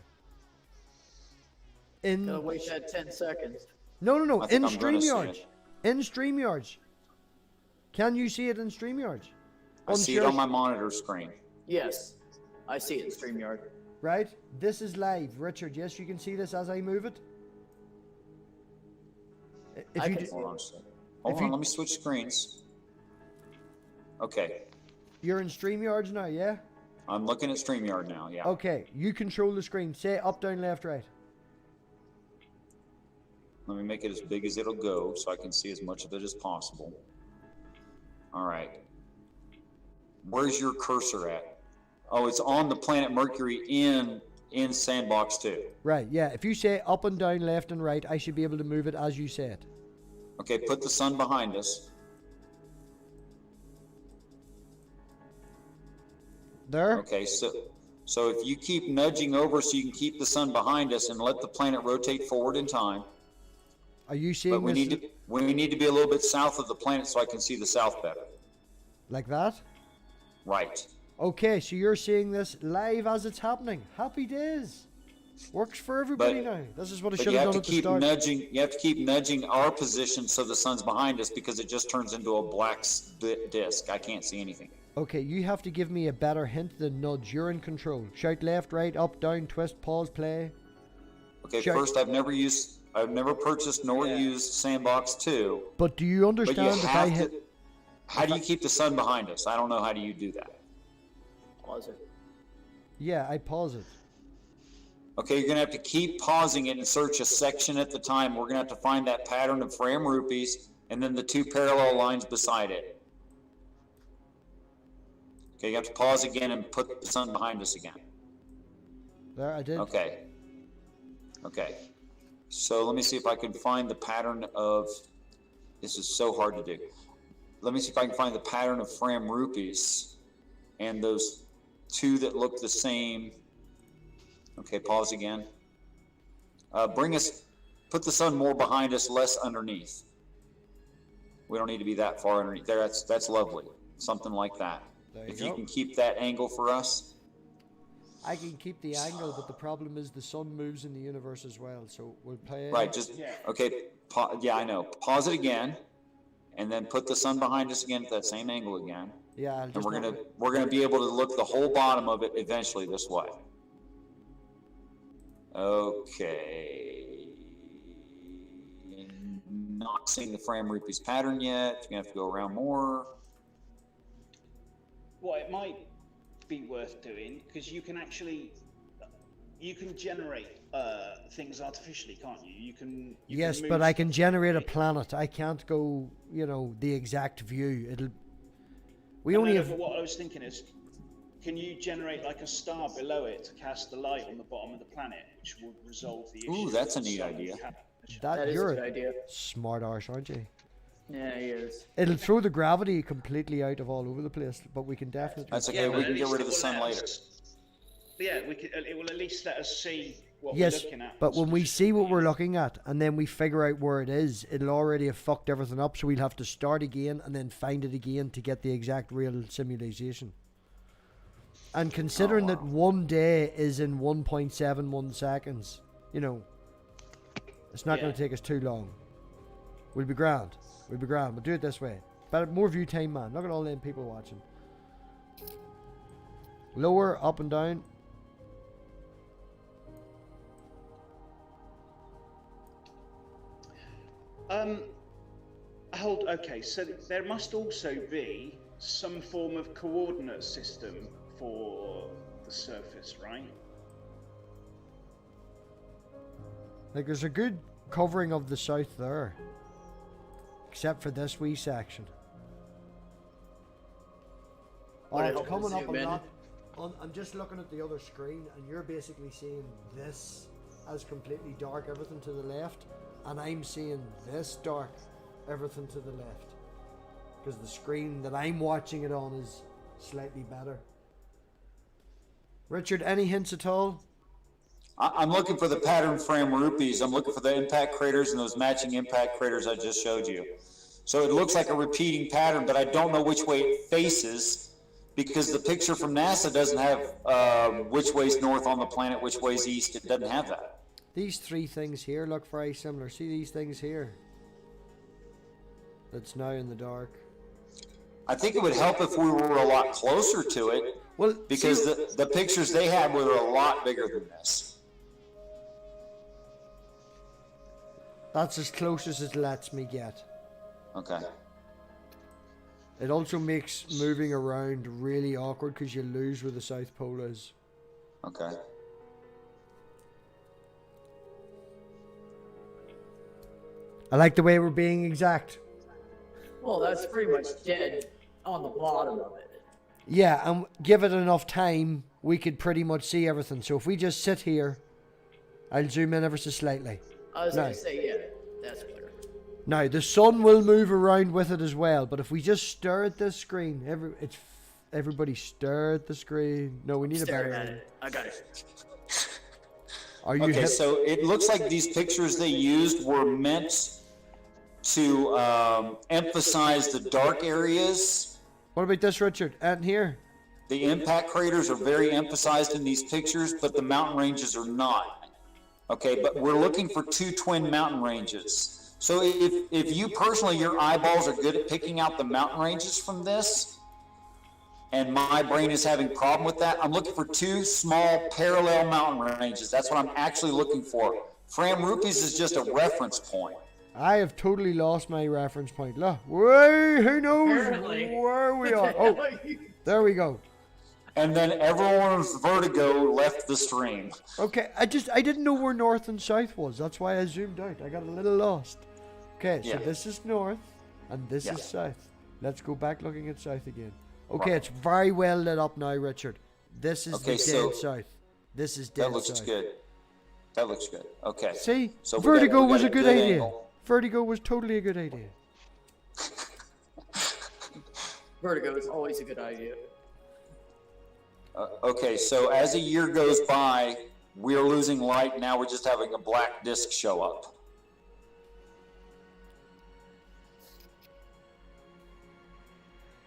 Gotta wait that 10 seconds.
No.
I
In
think I'm gonna see
StreamYards.
it.
In StreamYards. Can you see it in StreamYards?
I see it on my monitor screen.
Yes, I see it in StreamYard.
Right? This is live. Richard, yes, you can see this as I move it? If
I
you
can
do-
Hold on a second. Hold
If
on,
you-
let me switch screens. Okay,
You're in StreamYards now, yeah?
I'm looking at StreamYard now, yeah.
Okay, you control the screen. Say up, down, left, right.
Let me make it as big as it'll go so I can see as much of it as possible. All right. Where's your cursor at? Oh, it's on the planet Mercury in Sandbox 2.
Right, yeah. If you say up and down, left and right, I should be able to move it as you said.
Okay, put the sun behind us.
There?
Okay, so if you keep nudging over so you can keep the sun behind us and let the planet rotate forward in time.
Are you seeing
But we
this
need to be a little bit south of the planet so I can see the south better.
like that?
Right.
Okay, so you're seeing this live as it's happening. Happy days. Works for everybody
But-
now. This is what I
But
should
you
have
have
done
to
at the
keep
start.
nudging. You have to keep nudging our position so the sun's behind us because it just turns into a black disc. I can't see anything.
Okay, you have to give me a better hint than nudge. You're in control. Shout left, right, up, down, twist, pause, play.
Okay,
Sure.
first I've never purchased nor used Sandbox 2.
But do you
But you
understand if I
have
hit...
to. How do you keep the sun behind us? I don't know. How do you do that?
Pause it.
Yeah, I pause it.
Okay, you're gonna have to keep pausing it and search a section at the time. We're gonna have to find that pattern of Fram rupees and then the two parallel lines beside it. Okay, you have to pause again and put the sun behind us again.
There, I did.
Okay. Okay. So let me see if I can find the pattern of. This is so hard to do. Let me see if I can find the pattern of Fram rupees and those two that look the same. Okay, pause again. Put the sun more behind us, less underneath. We don't need to be that far underneath there. That's lovely. Something like that.
There you
If
go.
you can keep that angle for us.
I can keep the angle, but the problem is the sun moves in the universe as well. So we'll play.
Right, just, okay, yeah, I know. Pause it again, and then put the sun behind us again at that same angle again.
Yeah, I'll
And
just
we're gonna be able to look the whole bottom of it eventually this way. Okay. Not seeing the Fram rupees pattern yet. You're gonna have to go around more.
What it might be worth doing, because you can generate things artificially, can't you? You can
Yes,
move
but I can
stuff.
generate a planet. I can't go, the exact view. We
No,
only
no,
have.
but what I was thinking is, can you generate like a star below it to cast the light on the bottom of the planet, which will resolve the issue?
Ooh, that's a
of
neat
sun
idea.
That is
You're
a good idea.
smart arse, aren't you?
Yeah, he is.
It'll throw the gravity completely out of all over the place, but we can definitely.
That's okay.
Yeah,
We
but
can
at
get
least
rid of
it
the
will
sun
let
later.
us- Yeah, it will at least let us see what
Yes,
we're looking at.
but when we see what we're looking at and then we figure out where it is, it'll already have fucked everything up. So we'll have to start again and then find it again to get the exact real simulation. And considering that 1 day is in 1.71 seconds, it's not going
Yeah.
to take us too long. We'll be grand. We'll do it this way. better, more view time, man. Look at all them people watching. Lower, up and down.
Okay, so there must also be some form of coordinate system for the surface, right?
Like, there's a good covering of the south there. Except for this wee section. Oh,
Would it
it's
help to
coming up
zoom
a
in?
lot. I'm just looking at the other screen, and you're basically seeing this as completely dark, everything to the left, and I'm seeing this dark, everything to the left. Because the screen that I'm watching it on is slightly better. Richard, any hints at all?
I'm looking for the pattern frame rupees. I'm looking for the impact craters and those matching impact craters I just showed you. So it looks like a repeating pattern, but I don't know which way it faces because the picture from NASA doesn't have which way's north on the planet, which way's east. It doesn't have that.
These three things here look very similar. See these things here? That's now in the dark.
I think it would help if we were a lot closer to it,
Well,
because the pictures they had were a lot bigger than this.
that's as close as it lets me get.
Okay.
It also makes moving around really awkward because you lose where the South Pole is.
Okay.
I like the way we're being exact.
Well, that's pretty much dead on the bottom of it.
Yeah, and give it enough time, we could pretty much see everything. So if we just sit here, I'll zoom in ever so slightly.
I was
No.
going to say, yeah, that's better.
Now, the sun will move around with it as well, but if we just stare at this screen, everybody stare at the screen. No, we need a
Stare
better
at
angle.
it. I got it.
Are you
Okay,
hip?
so it looks like these pictures they used were meant to emphasize the dark areas.
What about this, Richard? And here?
The impact craters are very emphasized in these pictures, but the mountain ranges are not. Okay, but we're looking for two twin mountain ranges. So if you personally, your eyeballs are good at picking out the mountain ranges from this, and my brain is having a problem with that, I'm looking for two small parallel mountain ranges. That's what I'm actually looking for. Fram Rupees is just a reference point.
I have totally lost my reference point. Look, wait, who knows
Apparently.
where we are? Oh, there we go.
And then everyone's vertigo left the stream.
Okay, I didn't know where north and south was. That's why I zoomed out. I got a little lost. Okay, so
Yeah.
this is north, and this
Yeah.
is south. Let's go back looking at south again. Okay,
Right.
it's very well lit up now, Richard. This is
Okay,
the
so
dead south. This is dead
That looks
south.
good. That looks good. Okay.
See,
So we
vertigo
got
was a good idea.
angle.
Vertigo was totally a good idea.
Vertigo is always a good idea.
Okay, so as a year goes by, we're losing light. Now we're just having a black disk show up.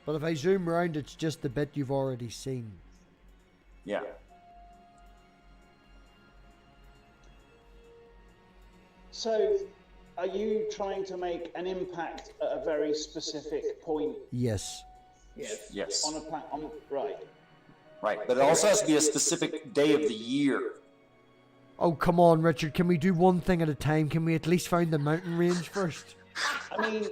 But if I zoom around, it's just the bit you've already seen.
Yeah.
So, are you trying to make an impact at a very specific point
Yes.
Yes.
Yes.
on a planet? Right.
Right. But it also has to be a specific day of the year.
Oh, come on, Richard. Can we do one thing at a time? Can we at least find the mountain range first?
I mean,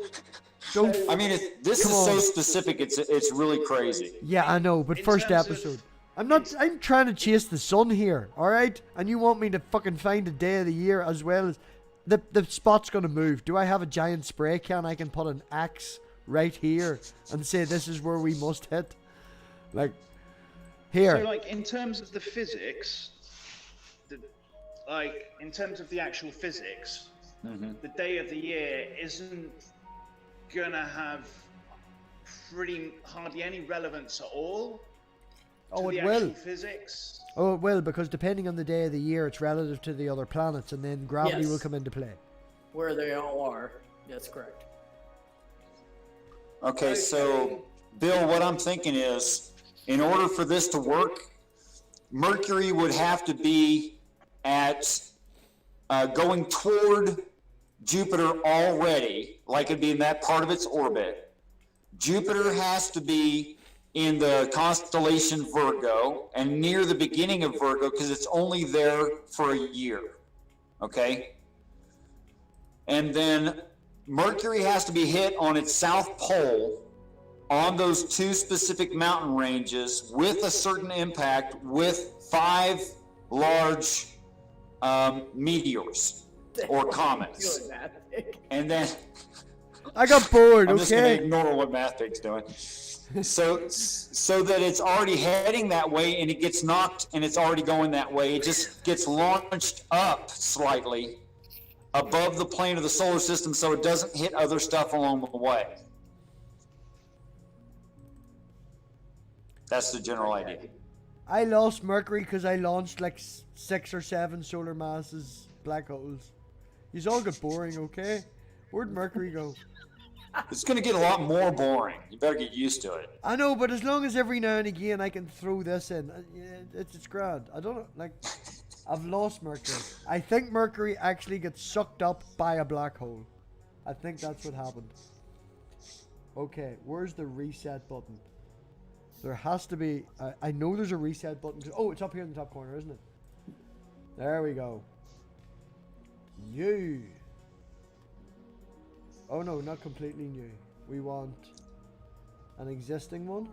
Don't.
I mean, this
Come
is so
on.
specific. It's really crazy.
Yeah, I know, but
In
first
terms of-
episode. I'm trying to chase the sun here, alright? And you want me to fucking find a day of the year as well as... The spot's gonna move. Do I have a giant spray can I can put an axe right here and say this is where we must hit? Like, here.
so like in terms of the physics, in terms of the actual physics, the day of the year isn't gonna have hardly any relevance at all to
Oh,
the
it
actual
will.
physics.
Oh, it will, because depending on the day of the year, it's relative to the other planets, and then gravity
Yes.
will come into play.
Where they all are. That's correct.
Okay, so Bill, what I'm thinking is, in order for this to work, Mercury would have to be at going toward Jupiter already, like it'd be in that part of its orbit. Jupiter has to be in the constellation Virgo and near the beginning of Virgo because it's only there for a year. Okay? And then Mercury has to be hit on its south pole on those two specific mountain ranges with a certain impact with 5 large meteors or comets. And then
I got bored.
I'm just going
Okay.
to ignore what MathPig's doing. So that it's already heading that way and it gets knocked and it's already going that way. It just gets launched up slightly above the plane of the solar system so it doesn't hit other stuff along the way. That's the general idea.
I lost Mercury because I launched like 6 or 7 solar masses, black holes. He's all get boring, okay? Where'd Mercury go?
It's going to get a lot more boring. You better get used to it.
I know, but as long as every now and again I can throw this in, it's grand. I don't know, like, I've lost Mercury. I think Mercury actually gets sucked up by a black hole. I think that's what happened. Okay, where's the reset button? There has to be, I know there's a reset button. Oh, it's up here in the top corner, isn't it? There we go. New. Oh no, not completely new. We want an existing one.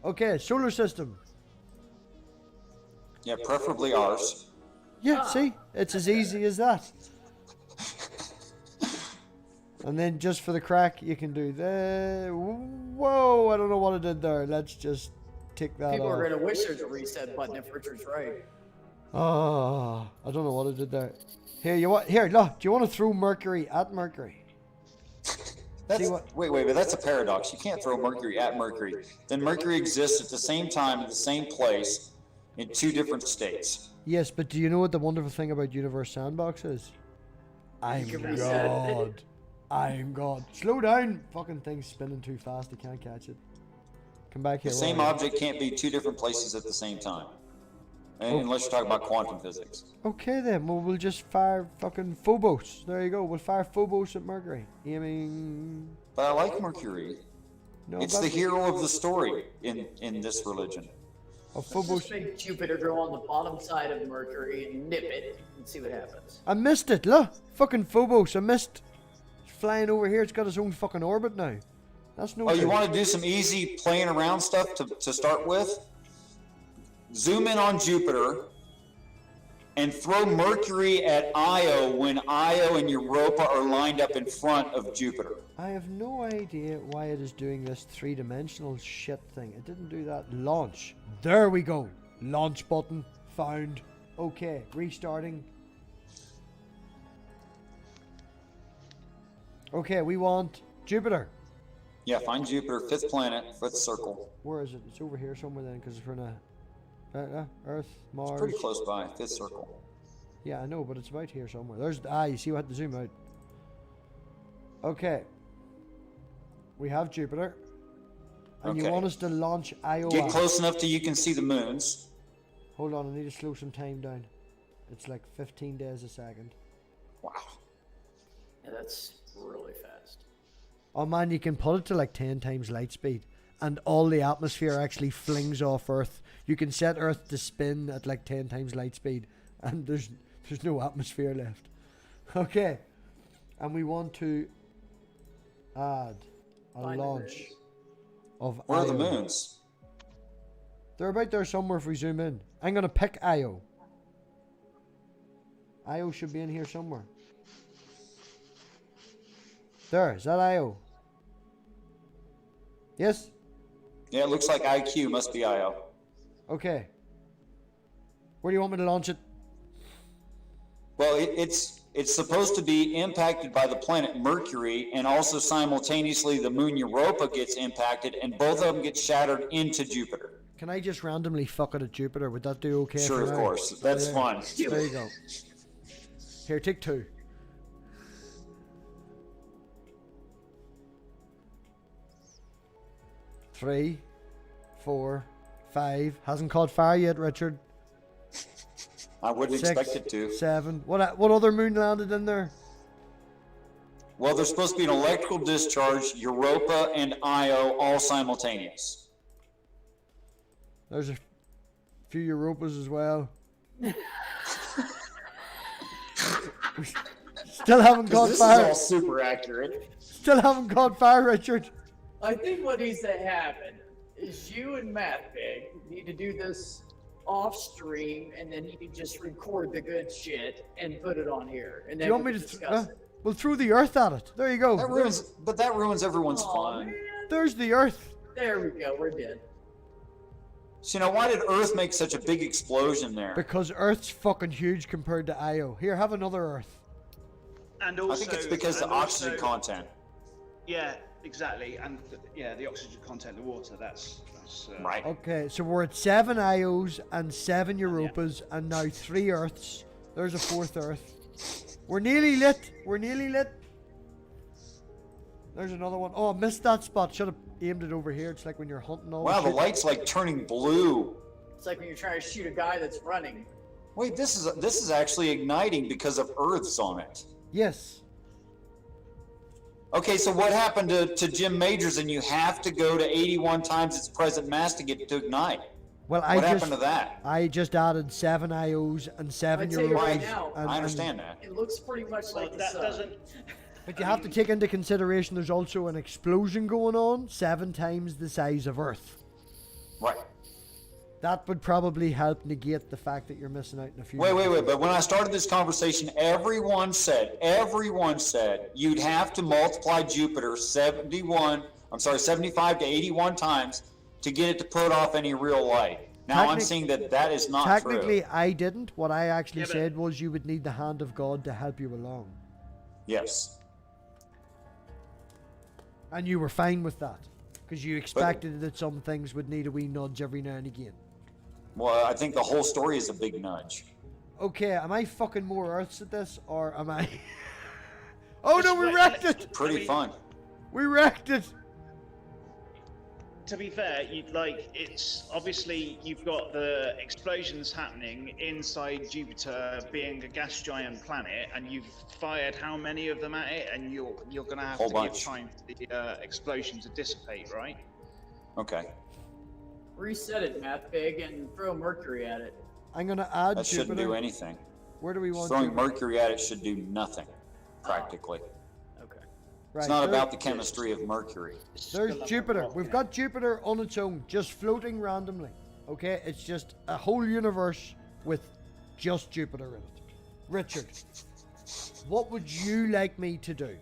Okay, solar system.
Yeah, preferably ours.
Yeah, see? It's as easy as that. And then just for the crack, you can do the... Whoa, I don't know what I did there. Let's just tick that
People
off.
are going to wish there's a reset button if Richard's right.
Oh, I don't know what I did there. Here, look, do you want to throw Mercury at Mercury?
Wait, but that's a paradox. You can't throw Mercury at Mercury. Then Mercury exists at the same time in the same place in 2 different states.
Yes, but do you know what the wonderful thing about Universe Sandbox is? I'm
can reset it.
God. I'm God. Slow down. Fucking thing's spinning too fast. I can't catch it. Come back here.
The same
where are you?
object can't be 2 different places at the same time. Unless you're talking about quantum physics.
Okay then, well we'll just fire fucking Phobos. There you go. We'll fire Phobos at Mercury. Aiming.
But I like Mercury.
No,
It's the hero of the story in this religion.
Oh,
Just
Phobos.
make Jupiter go on the bottom side of Mercury and nip it and see what happens.
I missed it. Look, fucking Phobos. I missed. It's flying over here. It's got its own fucking orbit now. That's no.
Oh, you
good.
want to do some easy playing around stuff to start with? Zoom in on Jupiter and throw Mercury at Io when Io and Europa are lined up in front of Jupiter.
I have no idea why it is doing this 3-dimensional shit thing. It didn't do that. Launch. There we go. Launch button. Found. Okay. Restarting. Okay, we want Jupiter.
Yeah, find Jupiter, 5th planet, 5th circle.
Where is it? It's over here somewhere then, because we're in a... Earth, Mars.
Pretty close by, 5th circle.
Yeah, I know, but it's about here somewhere. There's... you see, we had to zoom out. Okay. We have Jupiter. And you
Okay.
want us to launch Io.
Get close enough till you can see the moons.
Hold on, I need to slow some time down. It's like 15 days a second.
Wow.
Yeah, that's really fast.
Oh man, you can put it to like 10 times light speed. And all the atmosphere actually flings off Earth. You can set Earth to spin at like 10 times light speed. And there's no atmosphere left. Okay. And we want to add a
Find the
launch
moons.
of
Where are the
Io.
moons?
They're about there somewhere if we zoom in. I'm going to pick Io. Io should be in here somewhere. There, is that Io? Yes?
Yeah, it looks like IQ must be Io.
Okay. Where do you want me to launch it?
Well, it's supposed to be impacted by the planet Mercury, and also simultaneously the moon Europa gets impacted, and both of them get shattered into Jupiter.
Can I just randomly fuck it at Jupiter? Would that do okay?
Sure,
for
of
now?
course. That's
Yeah.
fun.
There you go. Here, take 2. Three, 4, 5. Hasn't caught fire yet, Richard.
I wouldn't
6,
expect it to.
7. What other moon landed in there?
Well, there's supposed to be an electrical discharge, Europa, and Io all simultaneous.
There's a few Europas as well. Still haven't caught
This
fire.
is all super accurate.
Still haven't caught fire, Richard.
I think what needs to happen is you and MathPig need to do this off stream, and then you can just record the good shit and put it on here, and
Do
then
you want
we
me
can
to?
discuss it.
We'll throw the earth at it. There you go.
That ruins everyone's
Aw,
fun.
man.
There's the earth.
There we go. We're dead.
So, why did Earth make such a big explosion there?
Because Earth's fucking huge compared to Io. Here, have another Earth.
And also,
I think it's because the
and
oxygen
also-
content.
Yeah, exactly. And the oxygen content of water. That's
Right.
Okay, so we're at 7 Ios and 7 Europas and now 3 Earths. There's a 4th Earth. We're nearly lit. We're nearly lit. There's another one. Oh, I missed that spot. Should have aimed it over here. It's like when you're hunting all
Wow, the
shit.
light's like turning blue.
It's like when you're trying to shoot a guy that's running.
Wait, this is actually igniting because of Earths on it.
Yes.
Okay, so what happened to Jim Majors, and you have to go to 81 times its present mass to get it to ignite?
Well,
What happened to that?
I just added 7 Ios and 7
I tell you right
Europas.
now,
and-
I understand that.
It looks pretty much
well,
like the
that
sun.
doesn't.
But you have to take into consideration there's also an explosion going on 7 times the size of Earth.
Right.
That would probably help negate the fact that you're missing out in a few.
Wait. But when I started this conversation, everyone said you'd have to multiply Jupiter 75 to 81 times to get it to put off any real light. Now I'm seeing that is not
Technically,
true.
I didn't. What I actually
Yeah, but-
said was you would need the hand of God to help you along.
Yes.
And you were fine with that. Because you expected that some things would need a wee nudge every now and again.
Well, I think the whole story is a big nudge.
Okay, am I fucking more Earths at this? Or am I... Oh no, we
Wait,
wrecked it!
Pretty
I mean-
fun.
We wrecked it!
To be fair, it's obviously you've got the explosions happening inside Jupiter, being a gas giant planet, and you've fired how many of them at it, and you're gonna have
Whole
to
bunch.
give time for the explosion to dissipate, right?
Okay.
Reset it, MathPig, and throw Mercury at it.
I'm gonna add
That shouldn't
Jupiter.
do anything.
Where do we want
Throwing
Jupiter?
mercury at it should do nothing, practically.
Okay.
Right,
It's not
there-
about the chemistry of mercury.
There's Jupiter. We've got Jupiter on its own, just floating randomly. Okay, it's just a whole universe with just Jupiter in it. Richard, what would you like me to do?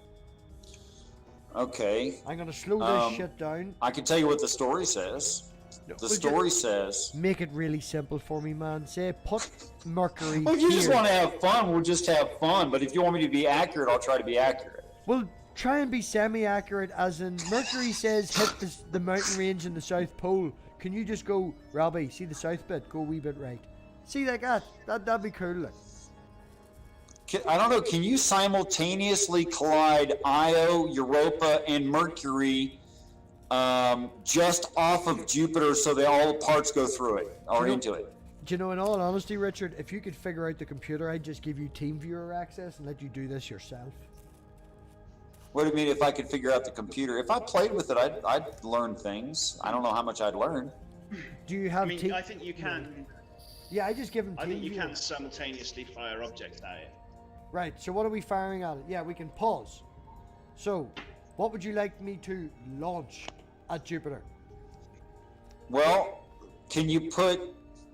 Okay.
I'm gonna slow this shit down.
I can tell you what the story says. The
Would you-
story says.
Make it really simple for me, man. Say, put Mercury
Well, if you just
here.
want to have fun, we'll just have fun. But if you want me to be accurate, I'll try to be accurate.
Well, try and be semi-accurate, as in Mercury says hit the mountain range in the South Pole. Can you just go, Robbie, see the south bit, go a wee bit right. See like that? That'd be cool. Like.
I don't know. Can you simultaneously collide Io, Europa, and Mercury just off of Jupiter so that all the parts go through it or into it?
Do you know, in all honesty, Richard, if you could figure out the computer, I'd just give you TeamViewer access and let you do this yourself.
What do you mean if I could figure out the computer? If I played with it, I'd learn things. I don't know how much I'd learn.
Do you have
I mean,
Team?
I think you can.
Yeah, I just give him
I think you
TeamViewer.
can simultaneously fire objects at it.
Right, so what are we firing at it? Yeah, we can pause. So, what would you like me to launch at Jupiter?
Well, can you put...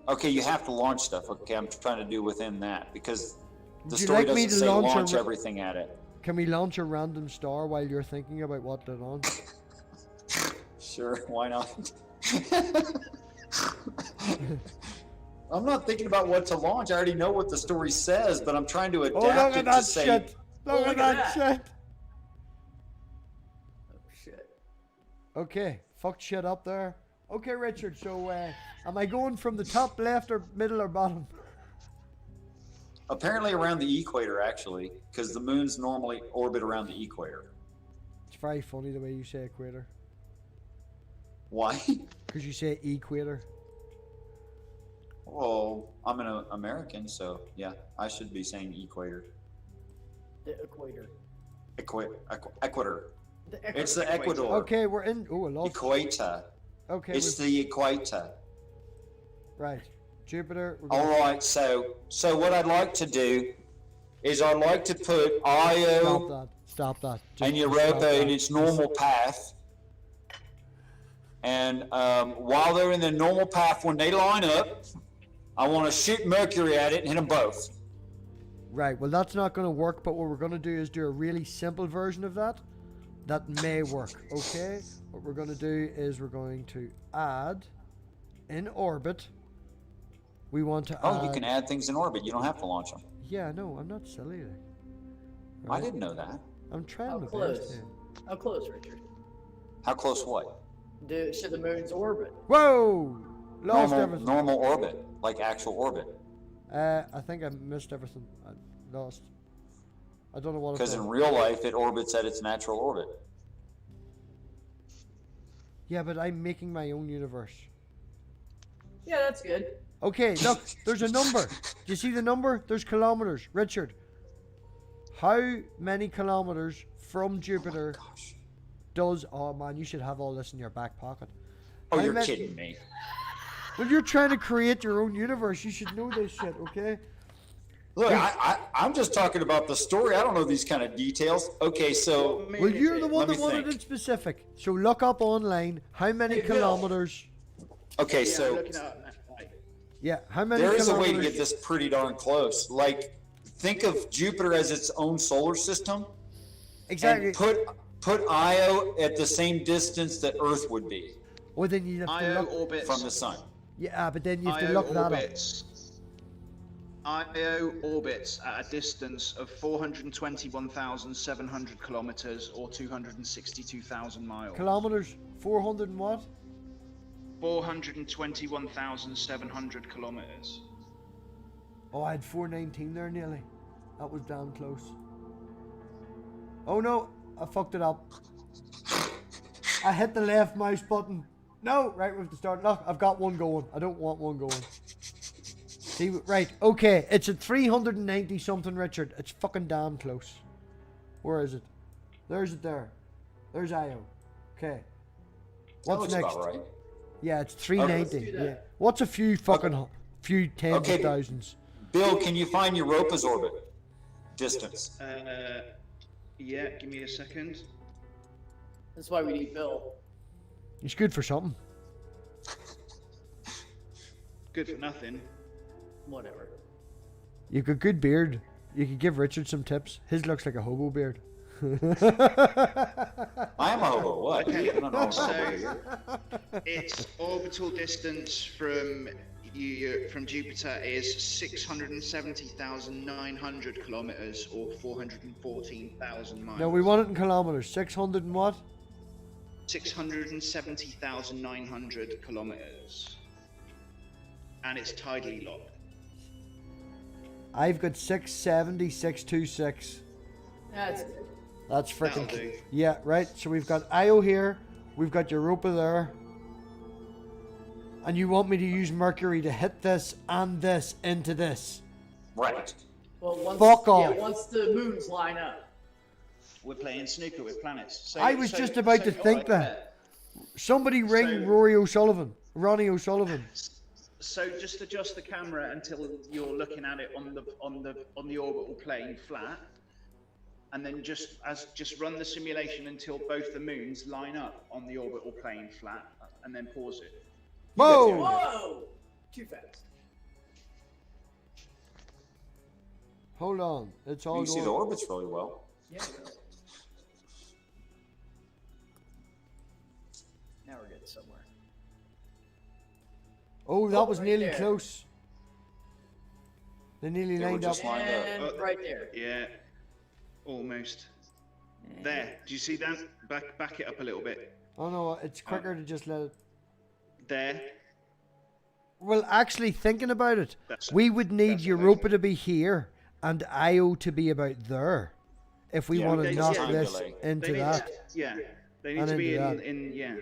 Okay, you have to launch stuff. Okay, I'm trying to do within that because the
Would you
story
like me
doesn't
to
say
launch
launch
a-
everything at it.
Can we launch a random star while you're thinking about what to launch?
Sure, why not? I'm not thinking about what to launch. I already know what the story says, but I'm trying to
Oh,
adapt
look at
it to
that
say...
shit! Look at that shit!
Oh, shit.
Okay, fucked shit up there. Okay, Richard, so am I going from the top left or middle or bottom?
Apparently around the equator, actually, because the moons normally orbit around the equator.
It's very funny the way you say equator.
Why?
Because you say equator.
Well, I'm an American, so yeah, I should be saying equator.
The equator.
Equator. It's the
equator.
Ecuador.
Okay, we're in. Oh, I lost.
Equator.
Okay,
It's the equator.
right. Jupiter. We're
All
gonna
right. So what I'd like to do is I'd like to put
stop
Io
that. Stop that.
and
Just stop
Europa in
that.
its normal path. And while they're in their normal path, when they line up, I want to shoot Mercury at it and hit them both.
Right. Well, that's not going to work. But what we're going to do is do a really simple version of that. That may work. Okay. What we're going to do is we're going to add in orbit. We want to
Oh,
add.
you can add things in orbit. You don't have to launch them.
Yeah. No, I'm not silly. Like.
I
Right?
didn't know that.
I'm trying
How
my best
close?
here.
How close, Richard?
How close what?
To the moon's orbit.
Whoa! Lost everything.
Normal orbit, like actual orbit.
I think I missed everything. I lost. I don't know what.
Because in real life, it orbits at its natural orbit.
Yeah, but I'm making my own universe.
Yeah, that's good.
Okay, look, there's a number. Do you see the number? There's kilometers. Richard, how many kilometers from Jupiter
Gosh.
does... Oh, man, you should have all this in your back pocket.
Oh,
How
you're
many-
kidding me.
Well, you're trying to create your own universe. You should know this shit, okay?
Look, I'm just talking about the story. I don't know these kind of details. Okay, so
Well, you're the one
Let
that
me
wanted
think.
it specific. So look up online how many
Hey, Bill.
kilometers...
okay,
Yeah, I'm
so
looking at that. Right.
Yeah, how many
there is a
kilometers...
way to get this pretty darn close. Like, think of Jupiter as its own solar system,
Exactly.
and put Io at the same distance that Earth would be
Well, then you have to
Io
look...
orbits.
from the sun.
Yeah, but then you have to
Io
look that up.
orbits. Io orbits at a distance of 421,700 kilometers or 262,000 miles.
Kilometers, 400 and what?
421,700 kilometers.
Oh, I had 419 there nearly. That was damn close. Oh no, I fucked it up. I hit the left mouse button. No, right, we have to start. Look, I've got one going. I don't want one going. See, right, okay, it's at 390 something, Richard. It's fucking damn close. Where is it? There's it there. There's Io. Okay.
That
What's
looks
next?
about right.
Yeah, it's 390.
let's do that.
Yeah. What's a few fucking few tens
Okay.
of thousands?
Bill, can you find Europa's orbit distance?
Yeah, give me a second.
That's why we need Bill.
It's good for something.
Good for nothing.
Whatever.
You've got good beard. You could give Richard some tips. His looks like a hobo beard.
I am a hobo. What?
Okay,
I don't know.
so its orbital distance from Jupiter is 670,900 kilometers or 414,000 miles.
No, we want it in kilometers. 600 and what?
670,900 kilometers, and it's tidally locked.
I've got 670, 626.
That's good.
That's
That'll
freaking...
do.
Yeah, right. So we've got Io here. We've got Europa there. And you want me to use Mercury to hit this and this into this.
Right.
Well, once,
Fuck off.
Yeah, once the moons line up.
We're playing snooker with planets. So,
I was just about to think that. Somebody ring
So-
Ronnie O'Sullivan.
So just adjust the camera until you're looking at it on the orbital plane flat, and then just run the simulation until both the moons line up on the orbital plane flat, and then pause it.
Whoa!
Whoa! Too fast.
Hold on. It's all
You can see the
going.
orbits really well.
Yeah. Now we're getting somewhere.
Oh, that
Oh,
was
right
nearly
there.
close. They nearly
They were
lined up.
just lined up.
And right there.
Yeah, almost. There. Do you see that? Back it up a little bit.
Oh no, it's quicker to just let it.
There.
Well, actually, thinking about it,
That's-
we would need
that's
Europa to be here and Io to be about there if we
Yeah,
want to
they-
knock
yeah.
this
Triangulate.
into
They need
that.
yeah, they need
And
to be
into that.
in yeah.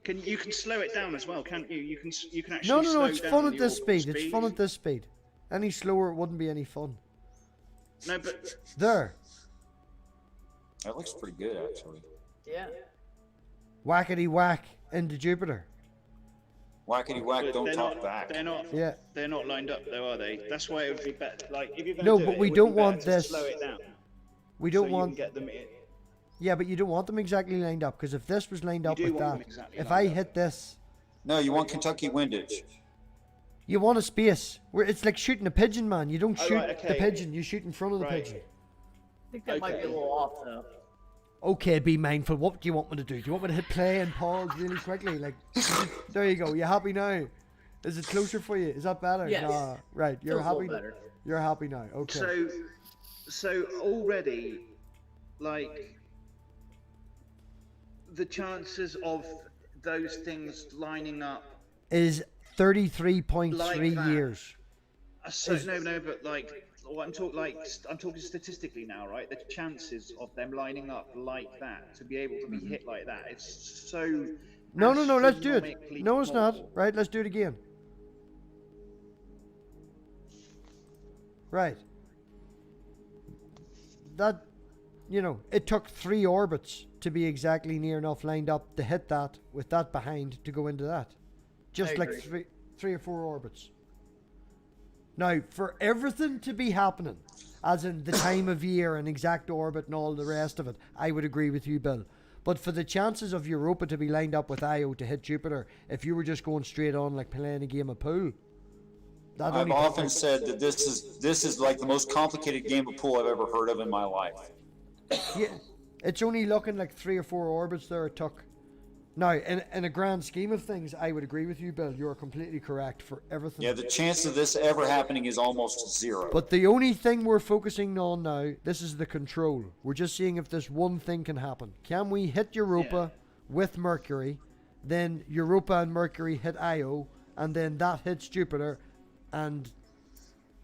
You can slow it down as well, can't you? You can actually
No,
slow
it's
down
fun
the
at this
orbital
speed. It's fun at this speed. Any slower, it wouldn't be any fun.
No, but
There.
That looks pretty good, actually.
Yeah.
Whackety whack into Jupiter.
Whackety whack,
But
don't
they're
talk
not,
back.
Yeah.
They're not lined up though, are they? That's why it would be better. Like if you're going
No,
to do
but
it,
we
it would
don't
be better
want
to
this-
slow it down.
We
So
don't
you
want.
can get them in.
Yeah, but you don't want them exactly lined up, because if this was lined
You
up
do
with
want them
that,
exactly
if
lined
I
up.
hit this,
No, you want Kentucky windage.
you want a space where it's like shooting a pigeon, man. You don't
Oh,
shoot
right,
the
okay.
pigeon, you shoot in front of the
Right.
pigeon.
I think that might be a
Okay.
little off though.
Okay, be mindful. What do you want me to do? Do you want me to hit play and pause really quickly? Like, there you go. You happy now? Is it closer for you? Is that better?
Yes.
Nah, right. You're
Feels a little
happy.
better.
You're happy now. Okay.
So already, like, the chances of those things lining up
Is 33.3
Like that.
years.
are so no, but like, what I'm talking statistically now, right? The chances of them lining up like that to be able to be hit like that, it's so.
No, let's do it.
astronomically
No, it's not.
small.
Right, let's do it again. Right. That, it took 3 orbits to be exactly near enough lined up to hit that with that behind to go into that. Just
I
like
agree.
three or 4 orbits. Now, for everything to be happening, as in the time of year and exact orbit and all the rest of it, I would agree with you, Bill. But for the chances of Europa to be lined up with Io to hit Jupiter, if you were just going straight on like playing a game of pool, that
I've
only
often said that this is like the most complicated game of pool I've ever heard of in my life.
yeah, it's only looking like 3 or 4 orbits there it took. Now, in a grand scheme of things, I would agree with you, Bill. You are completely correct for everything.
Yeah, the chance of this ever happening is almost zero.
But the only thing we're focusing on now, this is the control. We're just seeing if this one thing can happen. Can we hit Europa with Mercury, then Europa and Mercury hit Io, and then that hits Jupiter, and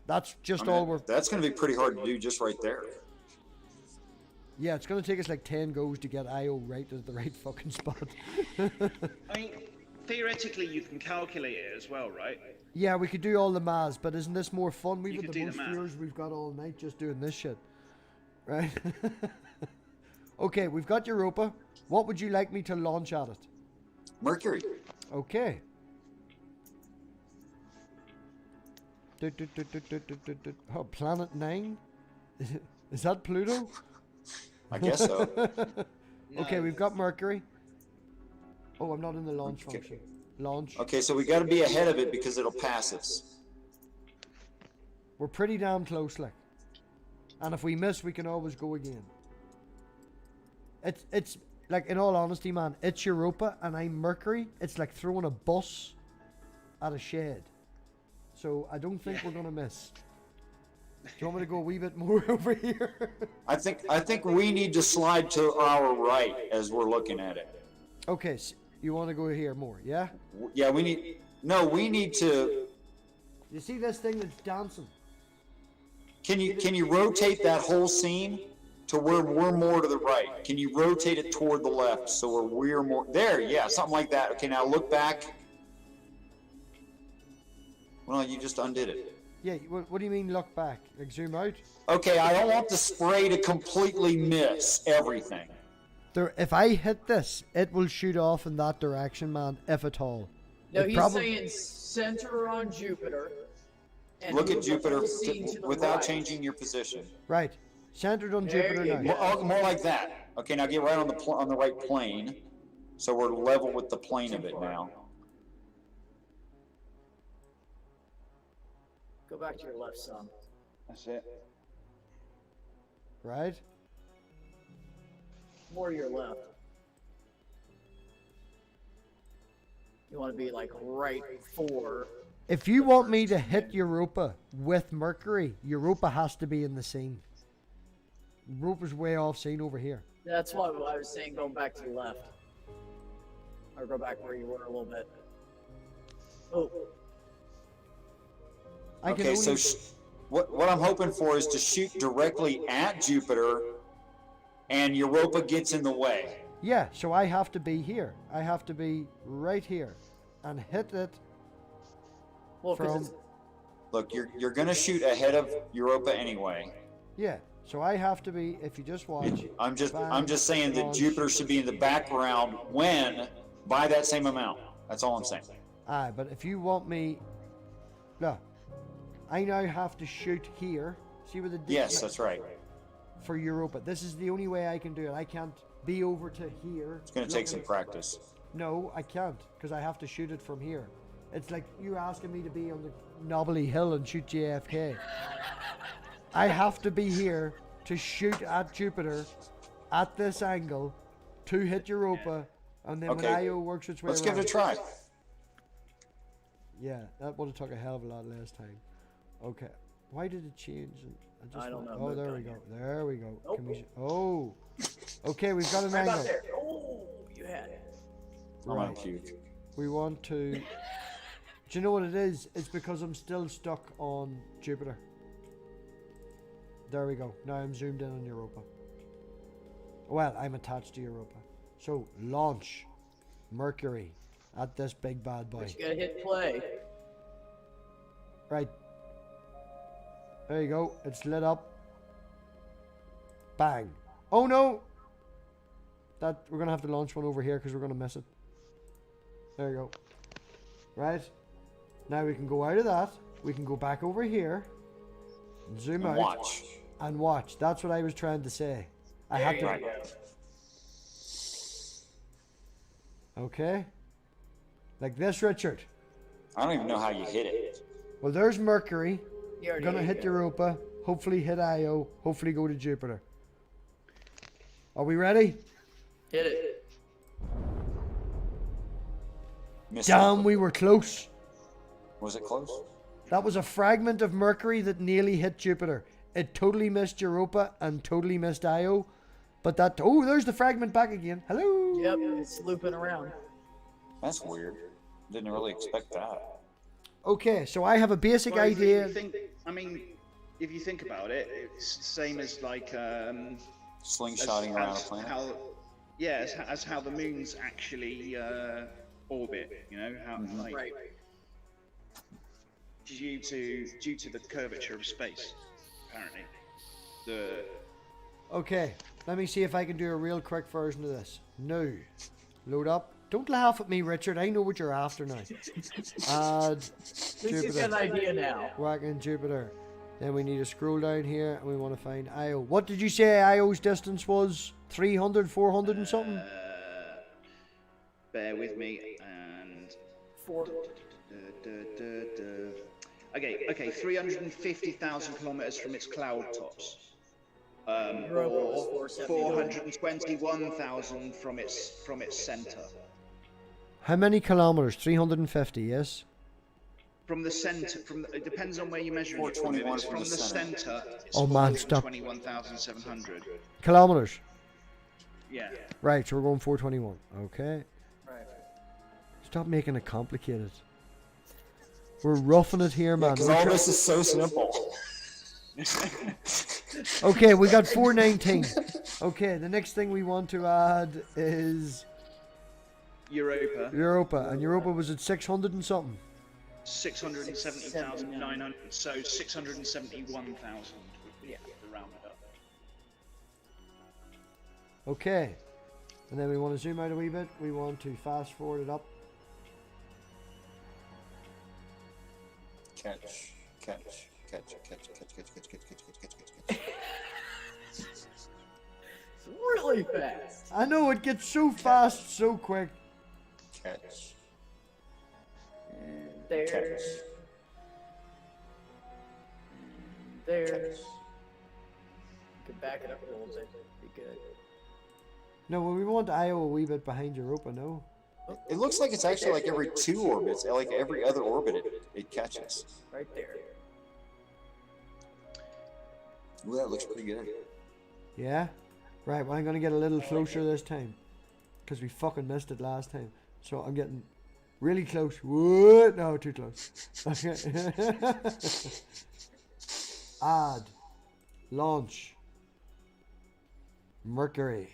that's just all we're...
That's going to be pretty hard to do just right there.
Yeah, it's going to take us like 10 goes to get Io right at the right fucking spot.
I mean, theoretically, you can calculate it as well, right?
Yeah, we could do all the maths, but isn't this more fun? We've
You
had
could
the
do
most
the math.
viewers we've got all night just doing this shit. Right? Okay, we've got Europa. What would you like me to launch at it?
Mercury.
Okay. Oh, Planet 9? Is that Pluto?
I guess so.
Okay, we've got Mercury. Oh, I'm not in the launch
Okay.
function. Launch.
Okay, so we got to be ahead of it because it'll pass us.
We're pretty damn close, like. And if we miss, we can always go again. It's like, in all honesty, man, it's Europa and I'm Mercury. It's like throwing a bus at a shed. So I don't think we're gonna miss. Do you want me to go a wee bit more over here?
I think we need to slide to our right as we're looking at it.
Okay, so you want to go here more, yeah?
Yeah, we need to.
You see this thing that's dancing?
Can you rotate that whole scene to where we're more to the right? Can you rotate it toward the left so we're more there? Yeah, something like that. Okay, now look back. Well, you just undid it.
Yeah, what do you mean look back? Like zoom out?
Okay, I don't want the spray to completely miss everything.
There, if I hit this, it will shoot off in that direction, man, if at all.
No,
It
he's
prob-
saying center on Jupiter. And
Look
move
at
the
Jupiter
whole scene to the
without
right.
changing your position.
Right, centered on
There
Jupiter
you
now.
go.
More like that. Okay, now get right on the right plane, so we're level with the plane of it now.
Go back to your left, son.
That's it.
Right?
More to your left. You want to be like right for.
If you want me to hit Europa with Mercury, Europa has to be in the scene. Europa's way off scene over here.
That's why I was saying going back to your left. Or go back where you were a little bit. Oh,
I can
Okay,
only...
so what I'm hoping for is to shoot directly at Jupiter, and Europa gets in the way.
Yeah, so I have to be here. I have to be right here and hit it
well,
from...
because
Look, you're gonna shoot ahead of Europa anyway.
Yeah, So I have to be, if you just watch.
I'm just
bang,
saying that
launch.
Jupiter should be in the background when by that same amount. That's all I'm saying.
Aye, but if you want me, look, I now have to shoot here. See where the
Yes, that's right.
for Europa. This is the only way I can do it. I can't be over to here.
It's going to take some practice.
No, I can't, because I have to shoot it from here. It's like you asking me to be on the Knobbly Hill and shoot JFK. I have to be here to shoot at Jupiter at this angle to hit Europa, and then when IO works its way
Let's
around.
give it a try.
Yeah, that would have took a hell of a lot last time. Okay. Why did it change?
I don't know.
Oh, there we go. There we go.
Nope.
Can we, oh. Okay, we've got an
Right
angle.
about there. Oh, you had it.
I'm
Right.
on cue.
We want to. Do you know what it is? It's because I'm still stuck on Jupiter. There we go. Now I'm zoomed in on Europa. Well, I'm attached to Europa. So launch Mercury at this big bad boy.
But you gotta hit play.
Right. There you go. It's lit up. Bang. Oh no! That we're gonna have to launch one over here because we're gonna miss it. There you go. Right. Now we can go out of that. We can go back over here. Zoom out.
Watch.
And watch. That's what I was trying to say. I had to.
There you go.
Okay. Like this, Richard.
I don't even know how you hit it.
Well, there's Mercury.
You already
Gonna
ate
hit
it.
Europa. Hopefully hit Io. Hopefully go to Jupiter. Are we ready?
Hit it.
Missed
Damn,
it.
we were close.
Was it close?
That was a fragment of Mercury that nearly hit Jupiter. It totally missed Europa and totally missed Io. But that... Oh, there's the fragment back again. Hello.
Yep, it's looping around.
That's weird. Didn't really expect that.
Okay, so I have a basic
Well,
idea.
I mean, if you think about it, it's the same as like
Slingshotting around a planet.
as how the moons actually orbit. You know how like
Right.
due to the curvature of space. Apparently, the
Okay, let me see if I can do a real quick version of this. No. Load up. Don't laugh at me, Richard. I know what you're after now. Add
This is an
Jupiter.
idea now.
Whack in Jupiter. Then we need to scroll down here and we want to find Io. What did you say Io's distance was? 300, 400 and something?
bear with me and.
For
Okay, 350,000 kilometers from its cloud tops.
Europa was
Or
471.
421,000 from its center.
How many kilometers? 350, yes?
From the center, it depends on where you measure it.
421
From the center, it's
Oh, man, stop.
21,700.
Kilometers.
Yeah.
Right, so we're going 421. Okay.
right.
Stop making it complicated. We're roughing it here, man.
Because
We're
all
try-
this is so simple.
Okay, we got 419. Okay, the next thing we want to add is
Europa,
Europa. And Europa was at 600 and something.
670,900. So 671,000 would be the round it up.
Okay. And then we want to zoom out a wee bit. We want to fast forward it up.
Catch.
It's really fast.
I know, it gets so fast, so quick.
Catch.
And there.
Catch.
There.
Catch.
You can back it up a little bit. Be good.
No, well, we want Io a wee bit behind Europa, no?
It looks like it's actually like every 2 orbits, like every other orbit it catches.
Right there.
Ooh, that looks pretty good.
Yeah? Right, well, I'm going to get a little closer this time. Because we fucking missed it last time. So I'm getting really close. What? No, too close. Okay. Add. Launch. Mercury.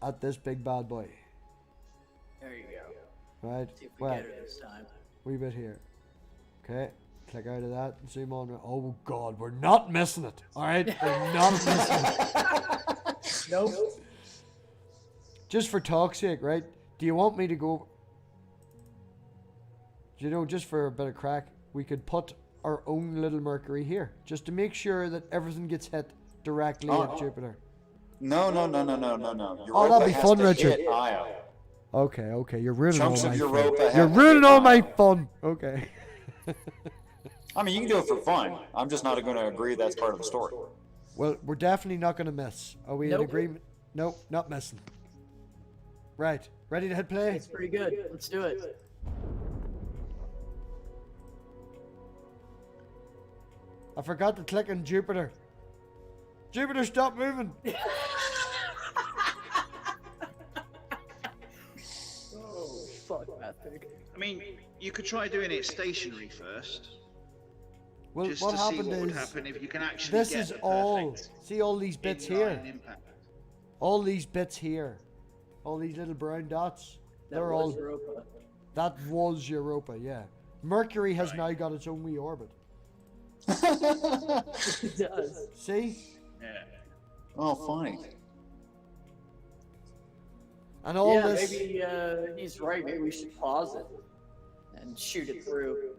At this big bad boy.
There you go.
Right?
See if we
Well,
get her this time.
wee bit here. Okay. Click out of that and zoom on. Oh God, we're not missing it. All right, we're not missing it.
Nope.
Just for talk's sake, right? Do you want me to go? You know, just for a bit of crack, we could put our own little Mercury here, just to make sure that everything gets hit directly at Jupiter.
No.
Oh, that'd be fun, Richard. Okay, you're ruining all my fun. You're ruining all my fun. Okay.
I mean, you can do it for fun. I'm just not going to agree that's part of the story.
Well, we're definitely not going to miss. Are we in
Nope.
agreement? Nope, not missing. Right, ready to hit play?
It's pretty good. Let's do it.
I forgot to click on Jupiter. Jupiter, stop moving.
Oh, fuck, MathPig.
I mean, you could try doing it stationary first.
Well,
Just
what
to see
happened
what would
is,
happen if you can actually
this
get
is
the
all,
perfect
see all these bits here?
inline impact.
All these bits here. All these little brown dots.
That
They're
was
all,
Europa.
that was Europa, yeah. Mercury has
Right.
now got its own wee orbit.
It does.
See?
Yeah.
Oh, funny.
And all
Yeah,
this...
maybe he's right. Maybe we should pause it and shoot it through.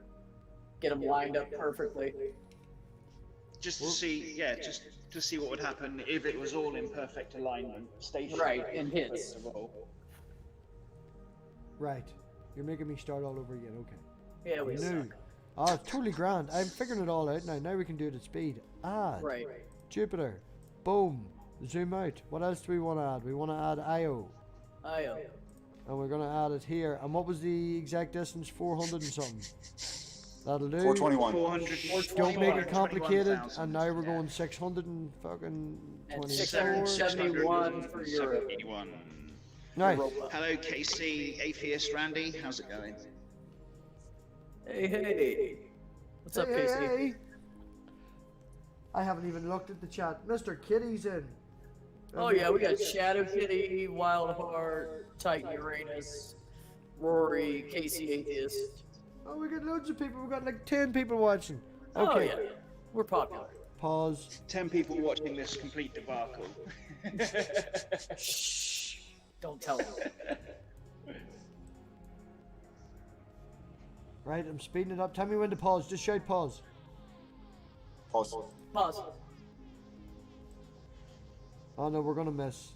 Get them lined up perfectly.
Just to see, just to see what would happen if it was all in perfect alignment, stationary.
Right, and hits.
first of all.
Right. You're making me start all over again, okay.
Yeah, we
No.
suck.
Oh, it's totally grand. I'm figuring it all out now. Now we can do it at speed. Add.
Right.
Jupiter. Boom. Zoom out. What else do we want to add? We want to add Io.
Io.
And we're going to add it here. And what was the exact distance? 400 and something. That'll do.
421.
400.
Don't make it complicated.
21,000,
And now we're
yeah.
going 600 and fucking
And
24.
671 for Europe.
671.
Right.
Europa.
Hello, KC, Atheist Randy. How's it going?
Hey. What's up,
Hey,
Casey?
hey. I haven't even looked at the chat. Mr. Kitty's in.
Oh yeah, we got Shadow Kitty, Wildheart, Titan Uranus, Rory, Casey Atheist.
Oh, we got loads of people. We got like 10 people watching.
Oh
Okay.
yeah, we're popular.
Pause.
10 people watching this complete debacle.
Shh. Don't tell them.
Right, I'm speeding it up. Tell me when to pause. Just shout pause.
Pause.
Pause.
Oh no, we're gonna miss.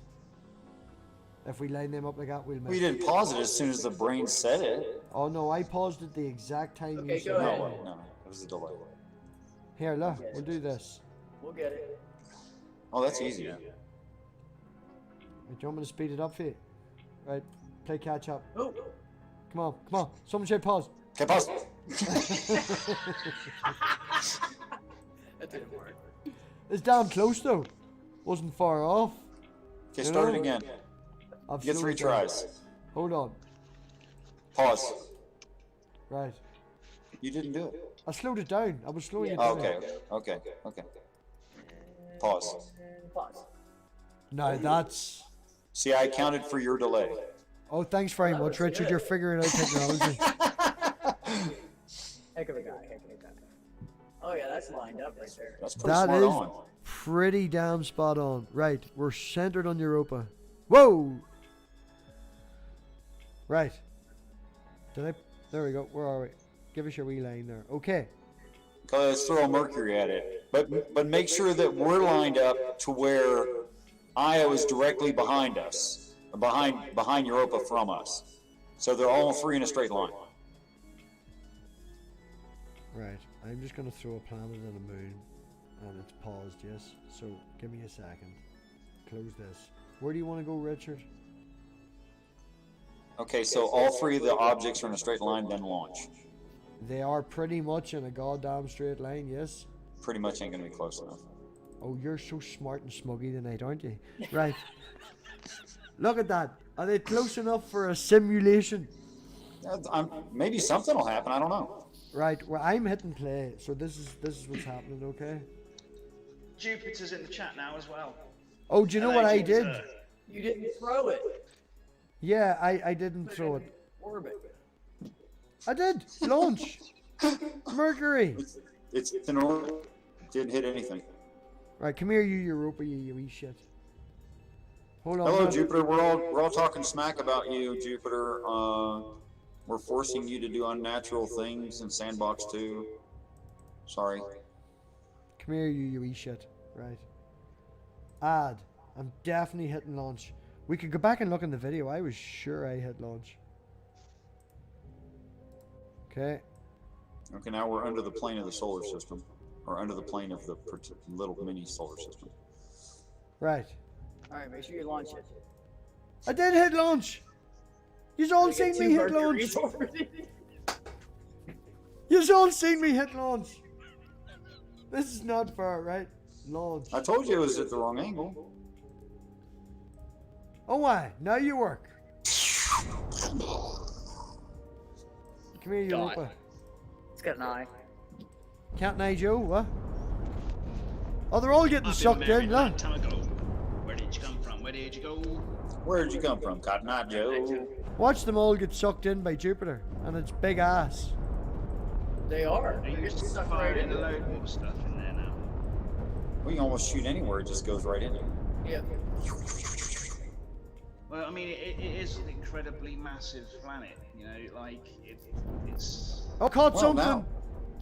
If we line them up like that, we'll miss.
We didn't pause it as soon as the brain said it.
Oh no, I paused it the exact time
Okay,
you said
go
it.
ahead.
No, it was a delay.
Here, look, we'll do this.
We'll get it.
Oh, that's easy.
Right, do you want me to speed it up for you? Right, play catch up.
Oh.
Come on. Someone shout pause.
Okay, pause.
That didn't work.
It's damn close though. Wasn't far off.
Okay, start it again.
I've
You get
slowed
3
it down.
tries.
Hold on.
Pause.
Right.
You didn't do it.
I slowed it down. I was slowing it
Oh,
down.
okay. Pause.
Pause.
No, that's...
See, I accounted for your delay.
Oh, thanks very
That
much,
was
Richard.
good.
You're figuring out technology.
Heck of a guy. Oh yeah, that's lined up right there.
That's pretty
That
smart
is
on.
pretty damn spot on. Right, we're centered on Europa. Whoa! Right. There we go. Where are we? Give us your wee line there. Okay.
Okay, let's throw a Mercury at it. But make sure that we're lined up to where Io is directly behind us. Behind Europa from us. So they're all 3 in a straight line.
Right. I'm just going to throw a planet and a moon. And it's paused, yes? So, give me a second. Close this. Where do you want to go, Richard?
Okay, so all 3 of the objects are in a straight line, then launch.
They are pretty much in a goddamn straight line, yes?
Pretty much ain't gonna be close enough.
Oh, you're so smart and smuggy tonight, aren't you? Right. Look at that. Are they close enough for a simulation?
Maybe something will happen. I don't know.
Right. Well, I'm hitting play, so this is what's happening. Okay.
Jupiter's in the chat now as well.
Oh, do you know what I did?
You didn't throw it.
Yeah, I didn't throw it.
Orbit.
I did. Launch. Mercury.
It's in order. Didn't hit anything.
Right, come here, you Europa, you wee shit. Hold on.
Hello,
man.
Jupiter. We're all talking smack about you, Jupiter. We're forcing you to do unnatural things in Sandbox 2. Sorry.
Come here, you wee shit. Right. Add. I'm definitely hitting launch. We could go back and look in the video. I was sure I hit launch. Okay.
Okay, now we're under the plane of the solar system, or under the plane of the little mini solar system.
Right.
Alright, make sure you launch it.
I did hit launch. You've all
We get
seen me
2
hit launch.
Mercuries already.
You've all seen me hit launch. This is not fair, right? Launch.
I told you it was at the wrong angle.
Oh, why? Now you work. Come here,
Dot.
Europa.
It's got an eye.
Can't I, Joe? What? Oh, they're all getting
I've been
sucked
married
in,
a long
look.
time ago. Where did you come from? Where did you go?
Where did you come from, Cotton Eye Joe?
Watch them all get sucked in by Jupiter and its big ass.
They are.
Are
They're
you
just stuck right
firing a
into it.
load more stuff in there now?
We can almost shoot anywhere. It just goes right in.
Yeah.
Well, I mean, it is an incredibly massive planet. You know, like it's.
Oh, caught
Well,
something.
now.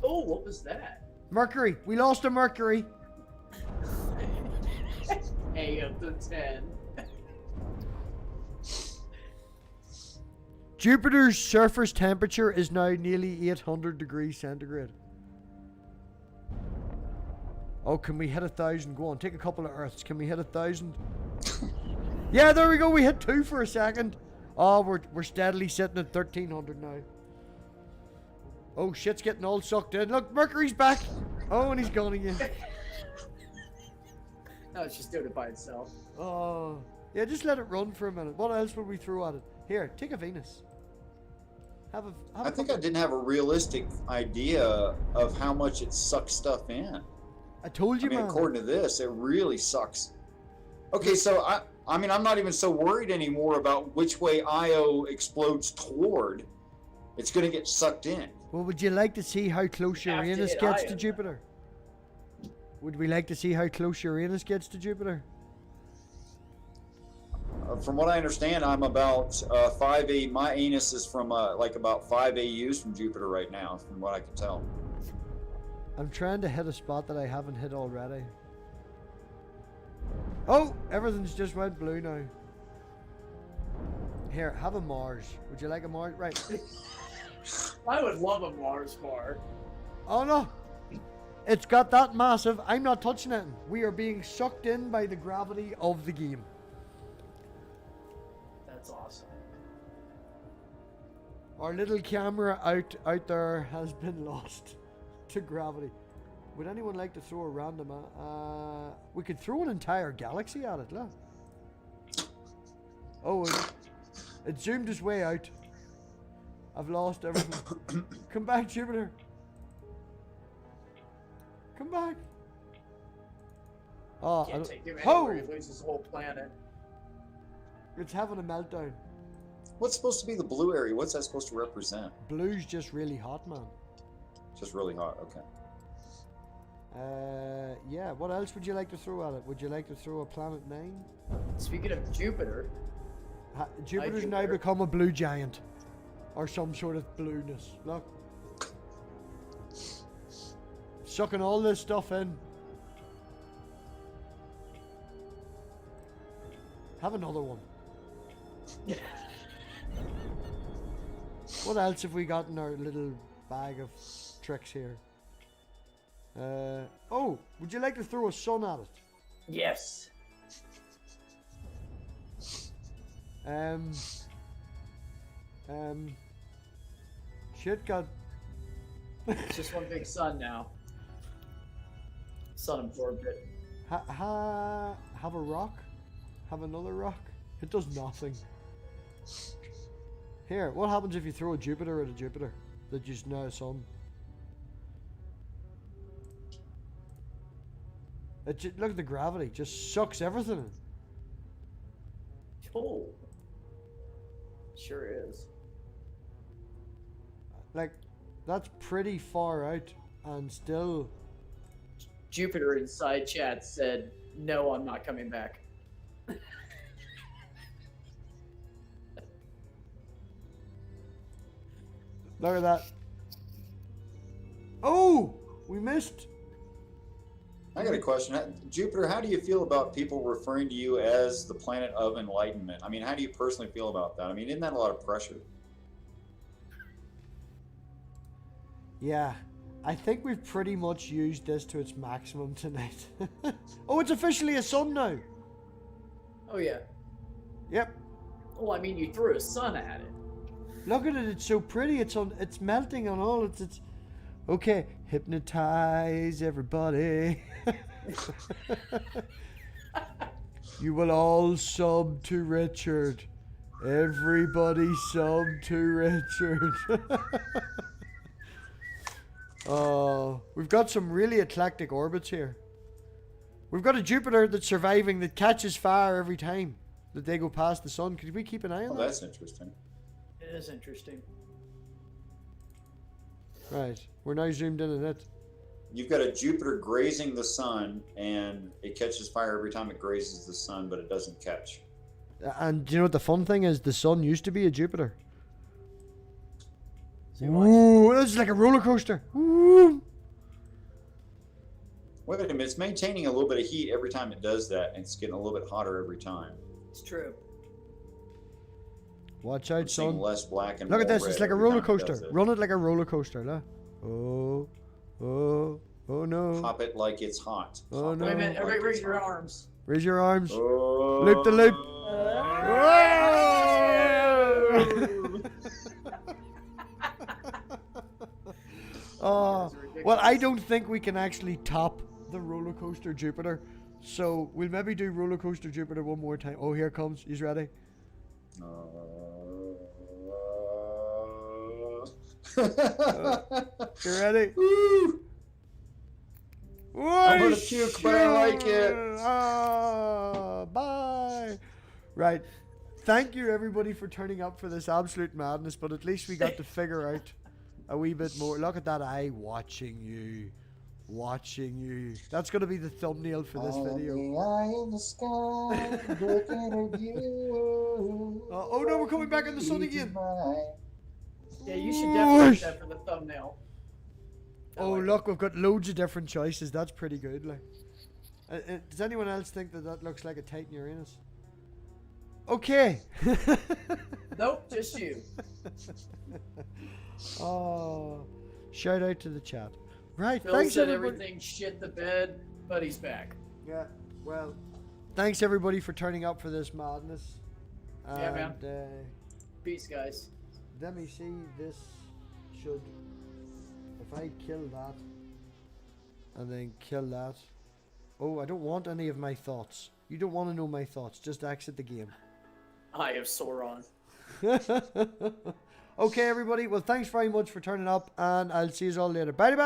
Oh, what was that?
Mercury. We lost a Mercury.
A of the 10.
Jupiter's surface temperature is now nearly 800 degrees centigrade. Oh, can we hit 1,000? Go on, take a couple of Earths. Can we hit 1,000? Yeah, there we go. We hit 2 for a second. Oh, we're steadily sitting at 1,300 now. Oh, shit's getting all sucked in. Look, Mercury's back. Oh, and he's gone again.
No, it's just doing it by itself.
Oh, yeah, just let it run for a minute. What else would we throw at it? Here, take a Venus.
I think I didn't have a realistic idea of how much it sucks stuff in.
I told you,
I mean,
man.
according to this, it really sucks. Okay, so I mean, I'm not even so worried anymore about which way Io explodes toward. It's going to get sucked in.
Well, would you like to see how close
Have to
Uranus
hit
gets
Io.
to Jupiter? Would we like to see how close Uranus gets to Jupiter?
From what I understand, I'm about 5 My anus is from like about 5 AUs from Jupiter right now, from what I can tell.
I'm trying to hit a spot that I haven't hit already. Oh, everything's just went blue now. Here, have a Mars. Would you like a Mars? Right.
I would love a Mars bar.
Oh no. It's got that massive. I'm not touching it. We are being sucked in by the gravity of the game.
That's awesome.
Our little camera out there has been lost to gravity. Would anyone like to throw a random? We could throw an entire galaxy at it. Look. Oh, it zoomed its way out. I've lost everything. Come back, Jupiter. Come back. Oh,
Can't take him
oh,
anywhere. He loses the whole planet.
it's having a meltdown.
What's supposed to be the blue area? What's that supposed to represent?
Blue's just really hot, man.
Just really hot. Okay.
Yeah. What else would you like to throw at it? Would you like to throw a Planet 9?
Speaking of Jupiter,
Jupiter's now
Jupiter.
become a blue giant, or some sort of blueness. Look, sucking all this stuff in. Have another one. What else have we got in our little bag of tricks here? Oh, would you like to throw a sun at it?
yes.
Shit got.
It's just one big sun now. Sun absorbed it.
Have a rock? Have another rock? It does nothing. Here, what happens if you throw a Jupiter at a Jupiter that is now a sun? Look at the gravity, just sucks everything in.
Oh. Sure is.
Like, That's pretty far out, and still.
Jupiter inside chat said, "No, I'm not coming back."
Look at that. Oh, we missed.
I got a question. Jupiter, how do you feel about people referring to you as the planet of enlightenment? I mean, how do you personally feel about that? I mean, isn't that a lot of pressure?
Yeah, I think we've pretty much used this to its maximum tonight. Oh, it's officially a sun now.
Oh yeah.
Yep.
Well, I mean, you threw a sun at it.
Look at it. It's so pretty. It's melting on all. It's. Okay, hypnotize everybody. You will all sub to Richard. Everybody sub to Richard. Oh, we've got some really eclectic orbits here. We've got a Jupiter that's surviving that catches fire every time that they go past the sun. Could we keep an eye on
Oh,
that?
that's interesting.
It is interesting.
Right, we're now zoomed in on it.
You've got a Jupiter grazing the sun, and it catches fire every time it grazes the sun, but it doesn't catch.
And do you know what the fun thing is? The sun used to be a Jupiter.
Ooh,
Ooh, it's like a roller coaster. Ooh.
Wait a minute, it's maintaining a little bit of heat every time it does that, and it's getting a little bit hotter every time.
it's true.
Watch out,
I'm seeing
son.
less black and
Look at
more
this. It's
red
like a
every
roller
time it does
coaster.
it.
Run it like a roller coaster. Look. Oh. Oh. Oh no.
Pop it like it's hot.
Oh,
Pop it
no.
Wait a
like
minute, everybody
it's
raise your
hot.
arms.
Raise your arms.
Oh.
Loop the loop. Oh, well, I don't think we can actually top the roller coaster Jupiter, so we'll maybe do roller coaster Jupiter one more time. Oh, here it comes. He's ready. You ready?
Woo! I'm gonna
Whoosh!
puke, but I like it.
Ah, bye. Right. Thank you, everybody, for turning up for this absolute madness, but at least we got to figure out a wee bit more. Look at that eye watching you. Watching you. That's going to be the thumbnail for this video.
The eye in the sky, looking at you.
Oh no, we're coming back in the sun again.
Yeah, you should definitely do that for the thumbnail. I
Oh
like it.
look, we've got loads of different choices. That's pretty good. Like, does anyone else think that that looks like a Titan Uranus? Okay.
Nope, just you.
Oh, shout out to the chat. Right,
Phil
thanks
said
everybody.
everything shit the bed, but he's back.
Yeah, well, thanks everybody for turning up for this madness.
Yeah, man.
And,
Peace, guys.
let me see. This should, if I kill that, and then kill that. Oh, I don't want any of my thoughts. You don't want to know my thoughts. Just exit the game.
I have Sauron.
Okay, everybody. Well, thanks very much for turning up, and I'll see you all later. Bye bye.